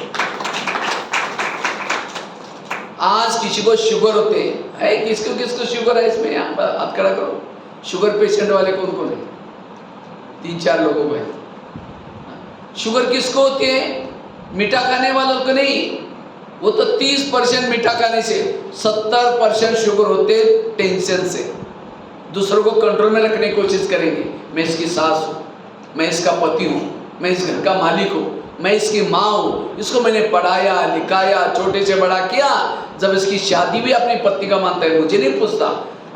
आज किसी को शुगर होते है, किसको किसको शुगर है इसमें, यहाँ पर हाथ खड़ा करो। शुगर पेशेंट वाले कौन कौन है? 3-4 लोगों को है। शुगर किसको होती है? मीठा खाने वालों को नहीं, वो तो 30% मीठा खाने से, 70% शुगर होते टेंशन से। दूसरों को कंट्रोल में रखने की कोशिश करेंगे, मैं इसकी सास हूँ, मैं इसका पति हूँ, मैं इस घर का मालिक हूँ, मैं इसकी माँ हूँ, इसको मैंने पढ़ाया लिखाया, छोटे से बड़ा किया, जब इसकी शादी भी अपनी पत्नी का मानता है, मुझे नहीं पूछता।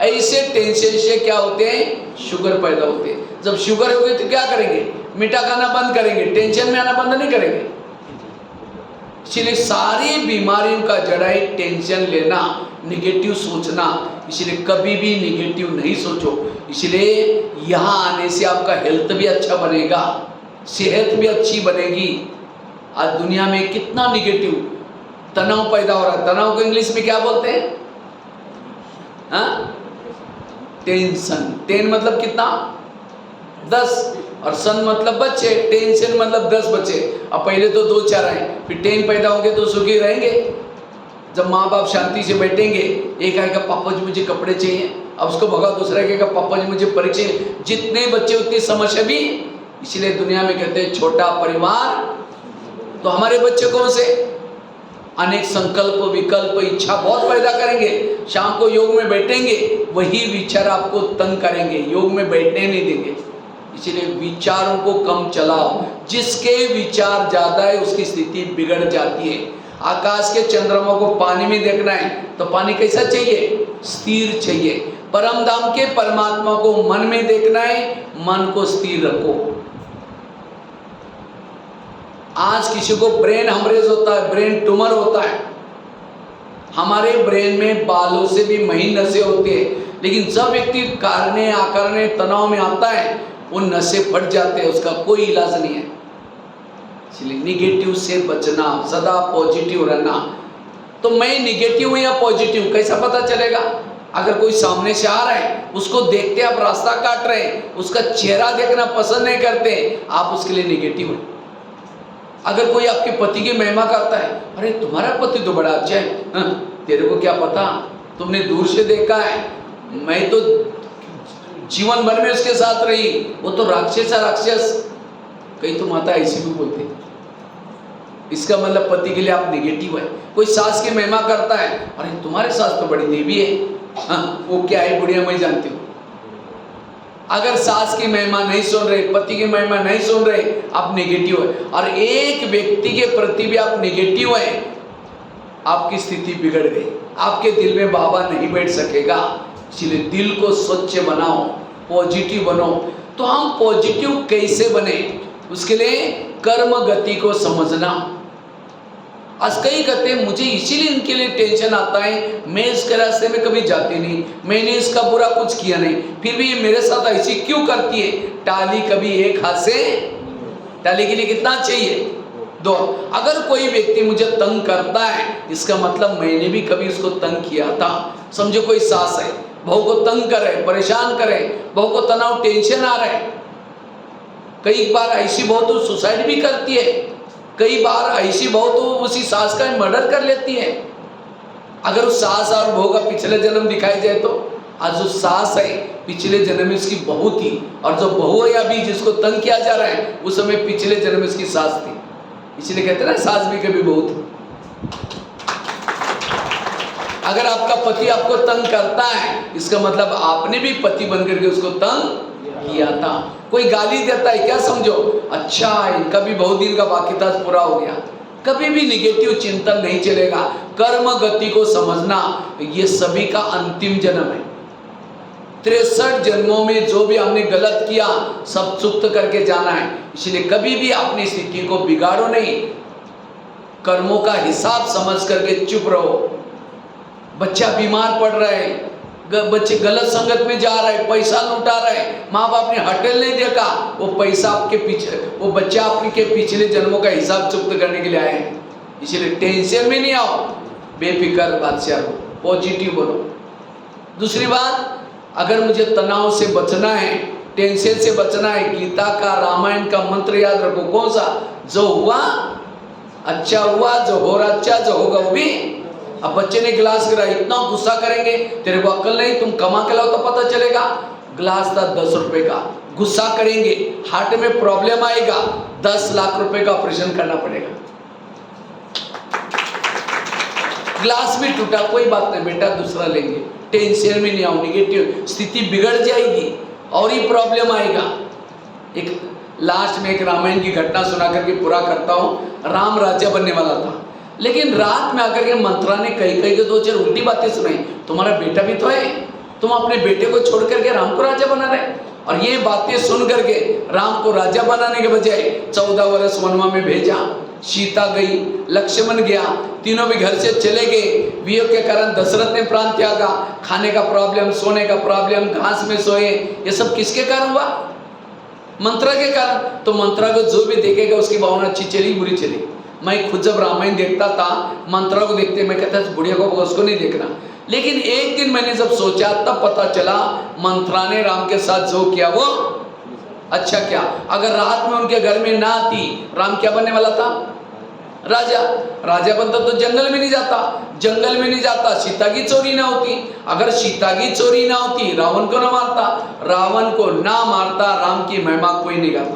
ऐसे टेंशन से क्या होते हैं? शुगर पैदा होते हैं। जब शुगर होगी तो क्या करेंगे? मीठा खाना बंद करेंगे, टेंशन में आना बंद नहीं करेंगे। इसलिए सारी बीमारियों का जड़ है टेंशन लेना, निगेटिव सोचना। इसलिए कभी भी निगेटिव नहीं सोचो। इसलिए यहाँ आने से आपका हेल्थ भी अच्छा बनेगा, सेहत भी अच्छी बनेगी। आज दुनिया में कितना निगेटिव तनाव पैदा हो रहा है। तनाव को इंग्लिश में क्या बोलते हैं? हाँ, टेंशन। टेन मतलब कितना? 10, और सन मतलब बच्चे, टेंशन मतलब 10 बच्चे। अब पहले तो 2-4 आए, फिर 10 पैदा होंगे तो सुखी रहेंगे। जब माँ बाप शांति से बैठेंगे, एक आएगा पापा जी मुझे कपड़े चाहिए, अब उसको भगा, दूसरा कहेगा पापा जी मुझे परीक्षा। जितने बच्चे उतनी समस्या भी। इसलिए दुनिया में कहते हैं छोटा परिवार। तो हमारे बच्चे कौन से? अनेक संकल्प विकल्प इच्छा बहुत पैदा करेंगे। शाम को योग में बैठेंगे, वही विचार आपको तंग करेंगे, योग में बैठने नहीं देंगे। इसलिए विचारों को कम चलाओ। जिसके विचार ज्यादा है उसकी स्थिति बिगड़ जाती है। आकाश के चंद्रमा को पानी में देखना है तो पानी कैसा चाहिए? स्थिर चाहिए। परम धाम के परमात्मा को मन में देखना है, मन को स्थिर रखो। आज किसी को ब्रेन हेमरेज होता है, ब्रेन ट्यूमर होता है। हमारे ब्रेन में बालों से भी महीन नसें होती है, लेकिन जब व्यक्ति कारणे आकारणे तनाव में आता है, वो नसें फट जाते हैं, उसका कोई इलाज नहीं है। इसलिए निगेटिव से बचना, सदा पॉजिटिव रहना। तो मैं निगेटिव हूँ या पॉजिटिव कैसा पता चलेगा? अगर कोई सामने से आ रहा है, उसको देखते आप रास्ता काट रहे हैं, उसका चेहरा देखना पसंद नहीं करते, आप उसके लिए निगेटिव हैं। अगर कोई आपके पति की महिमा करता है, अरे तुम्हारा पति तो बड़ा अच्छा है, तेरे को क्या पता, तुमने दूर से देखा है, मैं तो जीवन भर में उसके साथ रही, वो तो राक्षस है राक्षस। कई तो माता ऐसी भी बोलते, इसका मतलब पति के लिए आप निगेटिव है। कोई सास की महिमा करता है, अरे तुम्हारे सास तो बड़ी देवी है, वो क्या है बुढ़िया मैं जानती हूँ। अगर सास की महिमा नहीं सुन रहे, पति की महिमा नहीं सुन रहे, आप नेगेटिव है। और एक व्यक्ति के प्रति भी आप नेगेटिव है, आपकी स्थिति बिगड़ गई, आपके दिल में बाबा नहीं बैठ सकेगा। इसलिए दिल को स्वच्छ बनाओ, पॉजिटिव बनो। तो हम पॉजिटिव कैसे बने? उसके लिए कर्म गति को समझना। आज कई कहते हैं मुझे इसीलिए इनके लिए टेंशन आता है, मैं इसके रास्ते में कभी जाती नहीं, मैंने इसका बुरा कुछ किया नहीं, फिर भी ये मेरे साथ ऐसी क्यों करती है? टाली कभी एक हाथ से, टाली के लिए कितना चाहिए? 2। अगर कोई व्यक्ति मुझे तंग करता है, इसका मतलब मैंने भी कभी उसको तंग किया था। समझो कोई सास है, बहू को तंग करे, परेशान करे, बहू को तनाव टेंशन आ रहा है। कई बार ऐसी बहू तो सुसाइड भी करती है, कई बार ऐसी बहू तो उसी सास का मर्डर कर लेती है। अगर उस सास और बहू का पिछले जन्म दिखाई जाए तो आज जो सास है पिछले जन्म में उसकी बहू थी, और जो बहू है अभी जिसको तंग किया जा रहा है उस समय पिछले जन्म में उसकी सास थी। इसलिए कहते हैं ना सास भी कभी बहू थी। अगर आपका पति आपको तंग करता है, इसका मतलब आपने भी पति बनकर के उसको तंग किया था। कोई गाली देता है, क्या समझो अच्छा इनका भी बहुत दिन का बाकी था, पूरा हो गया। कभी भी निगेटिव चिंतन नहीं चलेगा। कर्म गति को समझना, ये सभी का अंतिम जन्म है। 63 जन्मों में जो भी हमने गलत किया सब चुक्त करके जाना है। इसलिए कभी भी अपनी स्थिति को बिगाड़ो नहीं, कर्मों का हिसाब समझ करके चुप रहो। बच्चा बीमार पड़ रहा है, बच्चे गलत संगत में जा रहे, पैसा लुटा रहे, माँ बाप ने होटल नहीं देखा, वो पैसा आपके पीछे, वो बच्चा आपके पिछले जन्मों का हिसाब चुक्त करने के लिए आए हैं। इसलिए टेंशन में नहीं आओ, बेफिक्र बादशाह हो, पॉजिटिव बनो। दूसरी बात, अगर मुझे तनाव से बचना है, टेंशन से बचना है, गीता का रामायण का मंत्र याद रखो। कौन सा? जो हुआ अच्छा हुआ, जो हो रहा अच्छा, जो होगा वो भी। अब बच्चे ने गिलास गिरा, इतना गुस्सा करेंगे, तेरे को अक्ल नहीं, तुम कमा के लाओ तो पता चलेगा। गिलास था 10 रुपए का, गुस्सा करेंगे, हार्ट में प्रॉब्लम आएगा, 10 लाख रुपए का ऑपरेशन करना पड़ेगा। गिलास भी टूटा, कोई बात नहीं बेटा, दूसरा लेंगे, टेंशन में नहीं आओ, निगेटिव स्थिति बिगड़ जाएगी और ही प्रॉब्लम आएगा। एक लास्ट में एक रामायण की घटना सुना करके पूरा करता हूँ। राम राजा बनने वाला था, लेकिन रात में आकर के मंत्रा ने कई कई के 2-4 उल्टी बातें सुनाई। तुम्हारा बेटा भी तो है, तुम अपने बेटे को छोड़ करके राम को राजा बना रहे। और ये बातें सुन करके राम को राजा बनाने के बजाय 14 वर्ष वनवा में भेजा। सीता गई, लक्ष्मण गया, तीनों भी घर से चले गए। वियोग के कारण दशरथ ने प्राण त्यागा। खाने का प्रॉब्लम, सोने का प्रॉब्लम, घास में सोए, ये सब किसके कारण हुआ? मंत्रा के कारण। तो मंत्रा को जो भी देखेगा उसकी भावना अच्छी चली बुरी चली। मैं खुद जब रामायण देखता था, मंत्रा को देखते मैं कहता बुढ़िया को उसको नहीं देखना। लेकिन एक दिन मैंने जब सोचा तब पता चला मंत्रा ने राम के साथ जो किया वो अच्छा क्या। अगर रात में उनके घर में ना आती, राम क्या बनने वाला था? राजा। राजा बनता तो जंगल में नहीं जाता, जंगल में नहीं जाता सीता की चोरी ना होती, अगर सीता की चोरी ना होती रावण को ना मारता, रावण को ना मारता राम की महिमा कोई नहीं गाता।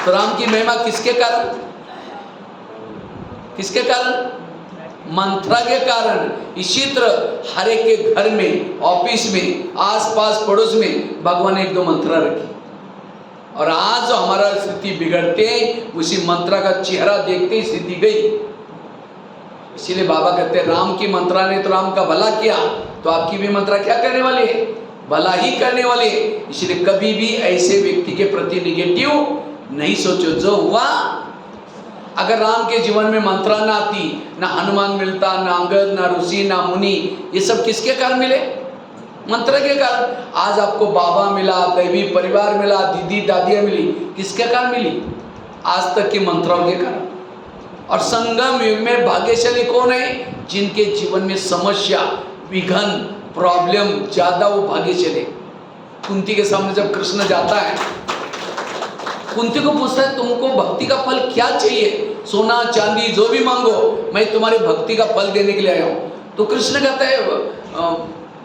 तो राम की महिमा किसके कारण? किसके कारण? मंत्रा के कारण। इसी तरह हर एक के घर में, ऑफिस में, आसपास पड़ोस में भगवान ने 1-2 मंत्रा रखी। और आज जो हमारा स्थिति बिगड़ते उसी मंत्रा का चेहरा देखते ही स्थिति गई। इसीलिए बाबा कहते हैं राम की मंत्रा ने तो राम का भला किया, तो आपकी भी मंत्रा क्या करने वाली है? भला ही करने वाली है। इसलिए कभी भी ऐसे व्यक्ति के प्रति निगेटिव नहीं सोचो। जो हुआ, अगर राम के जीवन में मंत्रा ना आती, ना हनुमान मिलता, ना अंगद, ना ऋषि, ना मुनि, ये सब किसके कारण मिले? मंत्र के कारण। आज आपको बाबा मिला, दैवी परिवार मिला, दीदी दादियाँ मिली, किसके कारण मिली? आज तक की मंत्रों के कारण। और संगम युग में भाग्यशाली कौन है? जिनके जीवन में समस्या, विघन, प्रॉब्लम ज्यादा, वो भाग्यशाली। कुंती के सामने जब कृष्ण जाता है, कुंती को पूछता है तुमको भक्ति का फल क्या चाहिए? सोना चांदी जो भी मांगो, मैं तुम्हारी भक्ति का फल देने के लिए आया हूँ। तो कृष्ण कहता है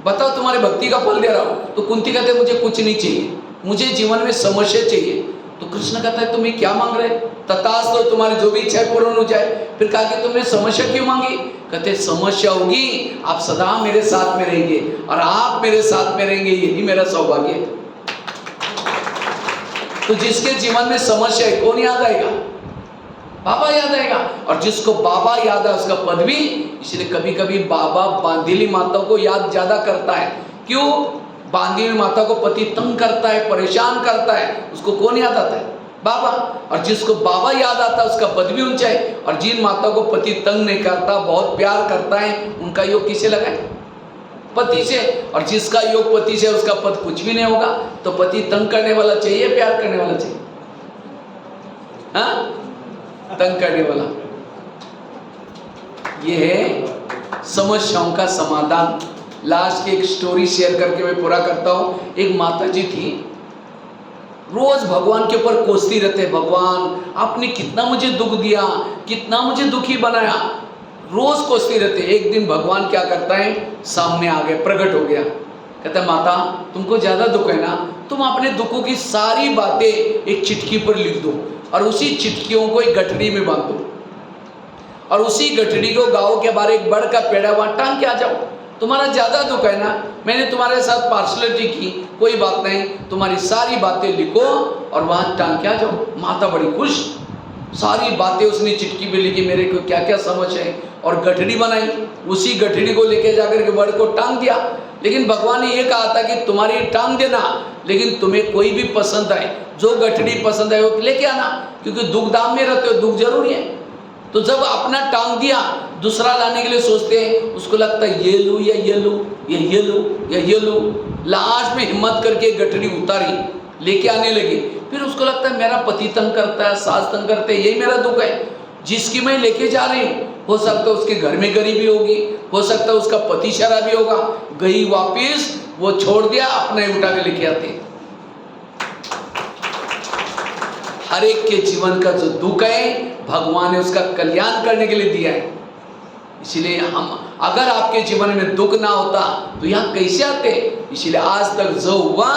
बताओ तुम्हारे भक्ति का फल दे रहा हूँ। तो कुंती कहते हैं मुझे कुछ नहीं चाहिए, मुझे जीवन में समस्या चाहिए। तो कृष्ण कहता है तुम्हें क्या मांग रहे? तथास्तु, तो तुम्हारी जो भी इच्छा पूर्ण हो जाए। फिर कहा कि तुमने समस्या क्यों मांगी? कहते समस्या होगी, आप सदा मेरे साथ में रहेंगे, और आप मेरे साथ में रहेंगे, यही मेरा सौभाग्य है। तो जिसके जीवन में समस्या है, कौन याद आएगा? बाबा याद आएगा। और जिसको बाबा याद है उसका पद भी। इसलिए कभी कभी बाबा बांधीली माता को याद ज्यादा करता है। क्यों? बांधीली माता को पति तंग करता है, परेशान करता है, उसको कौन याद आता है? बाबा। और जिसको बाबा याद आता है उसका पद भी ऊंचा है। और जिन माता को पति तंग नहीं करता, बहुत प्यार करता है, उनका योग किसे लगा है? पति से। और जिसका योग पति से, उसका पद कुछ भी नहीं होगा। तो पति तंग करने वाला चाहिए, प्यार करने वाला चाहिए? हाँ, तंग करने वाला। ये है समस्याओं का समाधान। लास्ट की एक स्टोरी शेयर करके मैं पूरा करता हूँ। एक माता जी थी, रोज भगवान के ऊपर कोसती रहते, भगवान आपने कितना मुझे दुख दिया, कितना मुझे दुखी बनाया, रोज कोसती रहते। एक दिन भगवान क्या करता है, सामने आ गए, प्रकट हो गया। कहता माता तुमको ज्यादा दुख है ना, तुम अपने दुखों की सारी बातें एक चिट्ठी पर लिख दो, और उसी चिट्ठियों को एक गठड़ी में बांध दो, और उसी गठड़ी को गांव के बाहर एक बड़ का पेड़ा वहां टांग के आ जाओ। तुम्हारा ज्यादा दुख है ना, मैंने तुम्हारे साथ पार्शलिटी की, कोई बात नहीं, तुम्हारी सारी बातें लिखो और वहां टांग के आ जाओ। माता बड़ी खुश, सारी बातें उसने चिट्ठी पे लिखी, मेरे को क्या क्या समझ है, और गठड़ी बनाई। उसी गठड़ी को लेके जाकर के बड़ को टांग दिया। लेकिन भगवान ने ये कहा था कि तुम्हारी टांग देना, लेकिन तुम्हें कोई भी पसंद आए, जो गठड़ी पसंद आए वो लेके आना, क्योंकि दुख दाम में रहते हो, दुख जरूरी है। तो जब अपना टांग दिया, दूसरा लाने के लिए सोचते हैं, उसको लगता है ये लूँ या ये लूँ, ये लूँ या ये लूँ। लास्ट में हिम्मत करके गठड़ी उतारी, लेके आने लगी। फिर उसको लगता है मेरा पति तंग करता है, सास तंग करते हैं, यही मेरा दुख है, जिसकी मैं लेके जा रही हूँ। हो सकता है उसके घर में गरीबी होगी, हो सकता है उसका पति शराबी होगा। गई वापिस, वो छोड़ दिया, अपना ही उठा के लेके आती। हर एक के जीवन का जो दुख है भगवान ने उसका कल्याण करने के लिए दिया है। इसलिए हम, अगर आपके जीवन में दुख ना होता तो यहाँ कैसे आते? इसलिए आज तक जो हुआ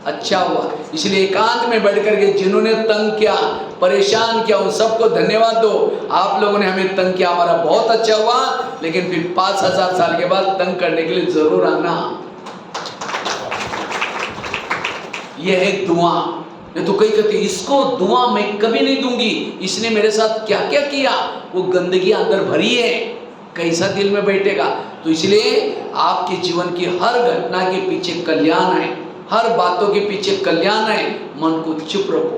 अच्छा हुआ। इसलिए एकांत में बैठ करके जिन्होंने तंग किया, परेशान किया, उन सबको धन्यवाद दो। आप लोगों ने हमें तंग किया, हमारा बहुत अच्छा हुआ, लेकिन फिर 5000 साल के बाद तंग करने के लिए जरूर आना। यह है दुआ। ये तो कई कहते इसको दुआ मैं कभी नहीं दूंगी, इसने मेरे साथ क्या क्या किया, वो गंदगी अंदर भरी है, कैसा दिल में बैठेगा। तो इसलिए आपके जीवन की हर घटना के पीछे कल्याण है, हर बातों के पीछे कल्याण है। मन को चुप रखो,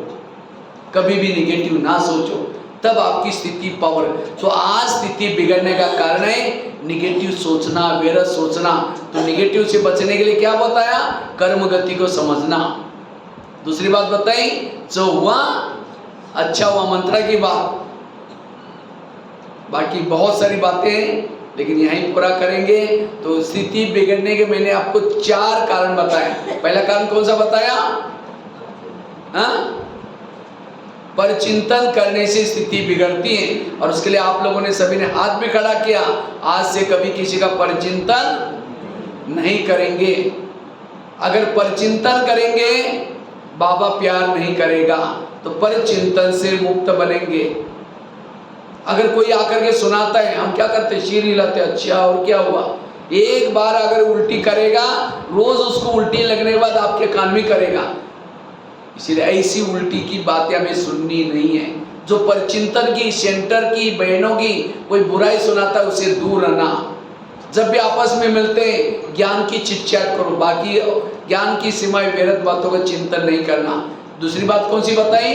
कभी भी निगेटिव ना सोचो, तब आपकी स्थिति पावर। तो आज स्थिति बिगड़ने का कारण है निगेटिव सोचना, व्यर्थ सोचना। तो निगेटिव से बचने के लिए क्या बताया? कर्म गति को समझना। दूसरी बात बताई, जो हुआ अच्छा हुआ, मंत्र की बात। बाकी बहुत सारी बातें हैं, लेकिन यहीं पूरा करेंगे। तो स्थिति बिगड़ने के मैंने आपको 4 कारण बताए। पहला कारण कौन सा बताया? परचिंतन करने से स्थिति बिगड़ती है, और उसके लिए आप लोगों ने सभी ने हाथ भी खड़ा किया। आज से कभी किसी का परचिंतन नहीं करेंगे। अगर परचिंतन करेंगे बाबा प्यार नहीं करेगा, तो परचिंतन से मुक्त बनेंगे। अगर कोई आकर के सुनाता है, हम क्या करते? शीर हिलाते, अच्छा और क्या हुआ? एक बार अगर उल्टी करेगा, रोज उसको उल्टी लगने के बाद आपके कान में करेगा। इसलिए ऐसी उल्टी की बातें हमें सुननी नहीं है। जो परचिंतन की, सेंटर की, बहनों की कोई बुराई सुनाता है, उससे दूर रहना। जब भी आपस में मिलते हैं ज्ञान की चिट-चैट करो, बाकी ज्ञान की सीमाएं, व्यर्थ बातों का चिंतन नहीं करना। दूसरी बात कौन सी बताई?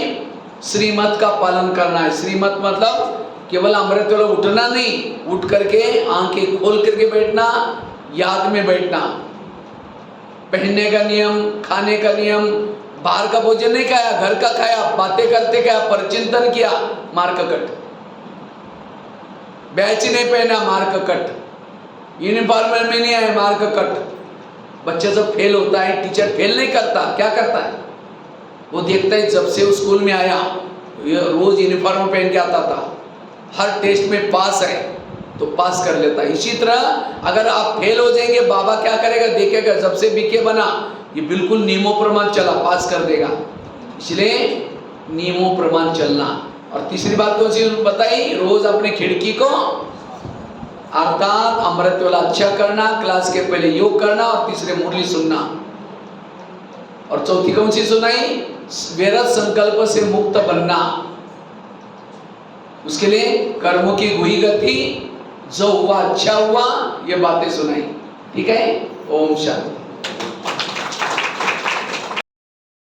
श्रीमत का पालन करना है। श्रीमत मतलब केवल अमृत वाला उठना नहीं, उठ करके आंखें खोल करके बैठना, याद में बैठना। पहनने का नियम, खाने का नियम, बाहर का भोजन नहीं खाया, घर का खाया, बातें करते क्या, परचिंतन किया, मार्क कट। बैच नहीं पहना, मार्क कट। यूनिफॉर्म में नहीं आए, मार्क कट। बच्चे जब फेल होता है, टीचर फेल नहीं करता, क्या करता है? वो देखता है जब से वो स्कूल में आया रोज यूनिफॉर्म पहन के आता था, हर टेस्ट में पास है तो पास कर लेता है। इसी तरह अगर आप फेल हो जाएंगे, बाबा क्या करेगा? देखेगा जब से बीके बना ये बिल्कुल नियमों प्रमाण चला, पास कर देगा। इसलिए नियमों प्रमाण चलना। और तीसरी बात कौन सी बताई? रोज अपने खिड़की को अर्थात अमृत वाला अच्छा करना, क्लास के पहले योग करना, और तीसरे मुरली सुनना। और चौथी कौन सी सुनाई? व्यर्थ संकल्प से मुक्त बनना। उसके लिए कर्मों की गुही गति, जो हुआ अच्छा हुआ, ये बातें सुनाई। ठीक है? ओम शांति।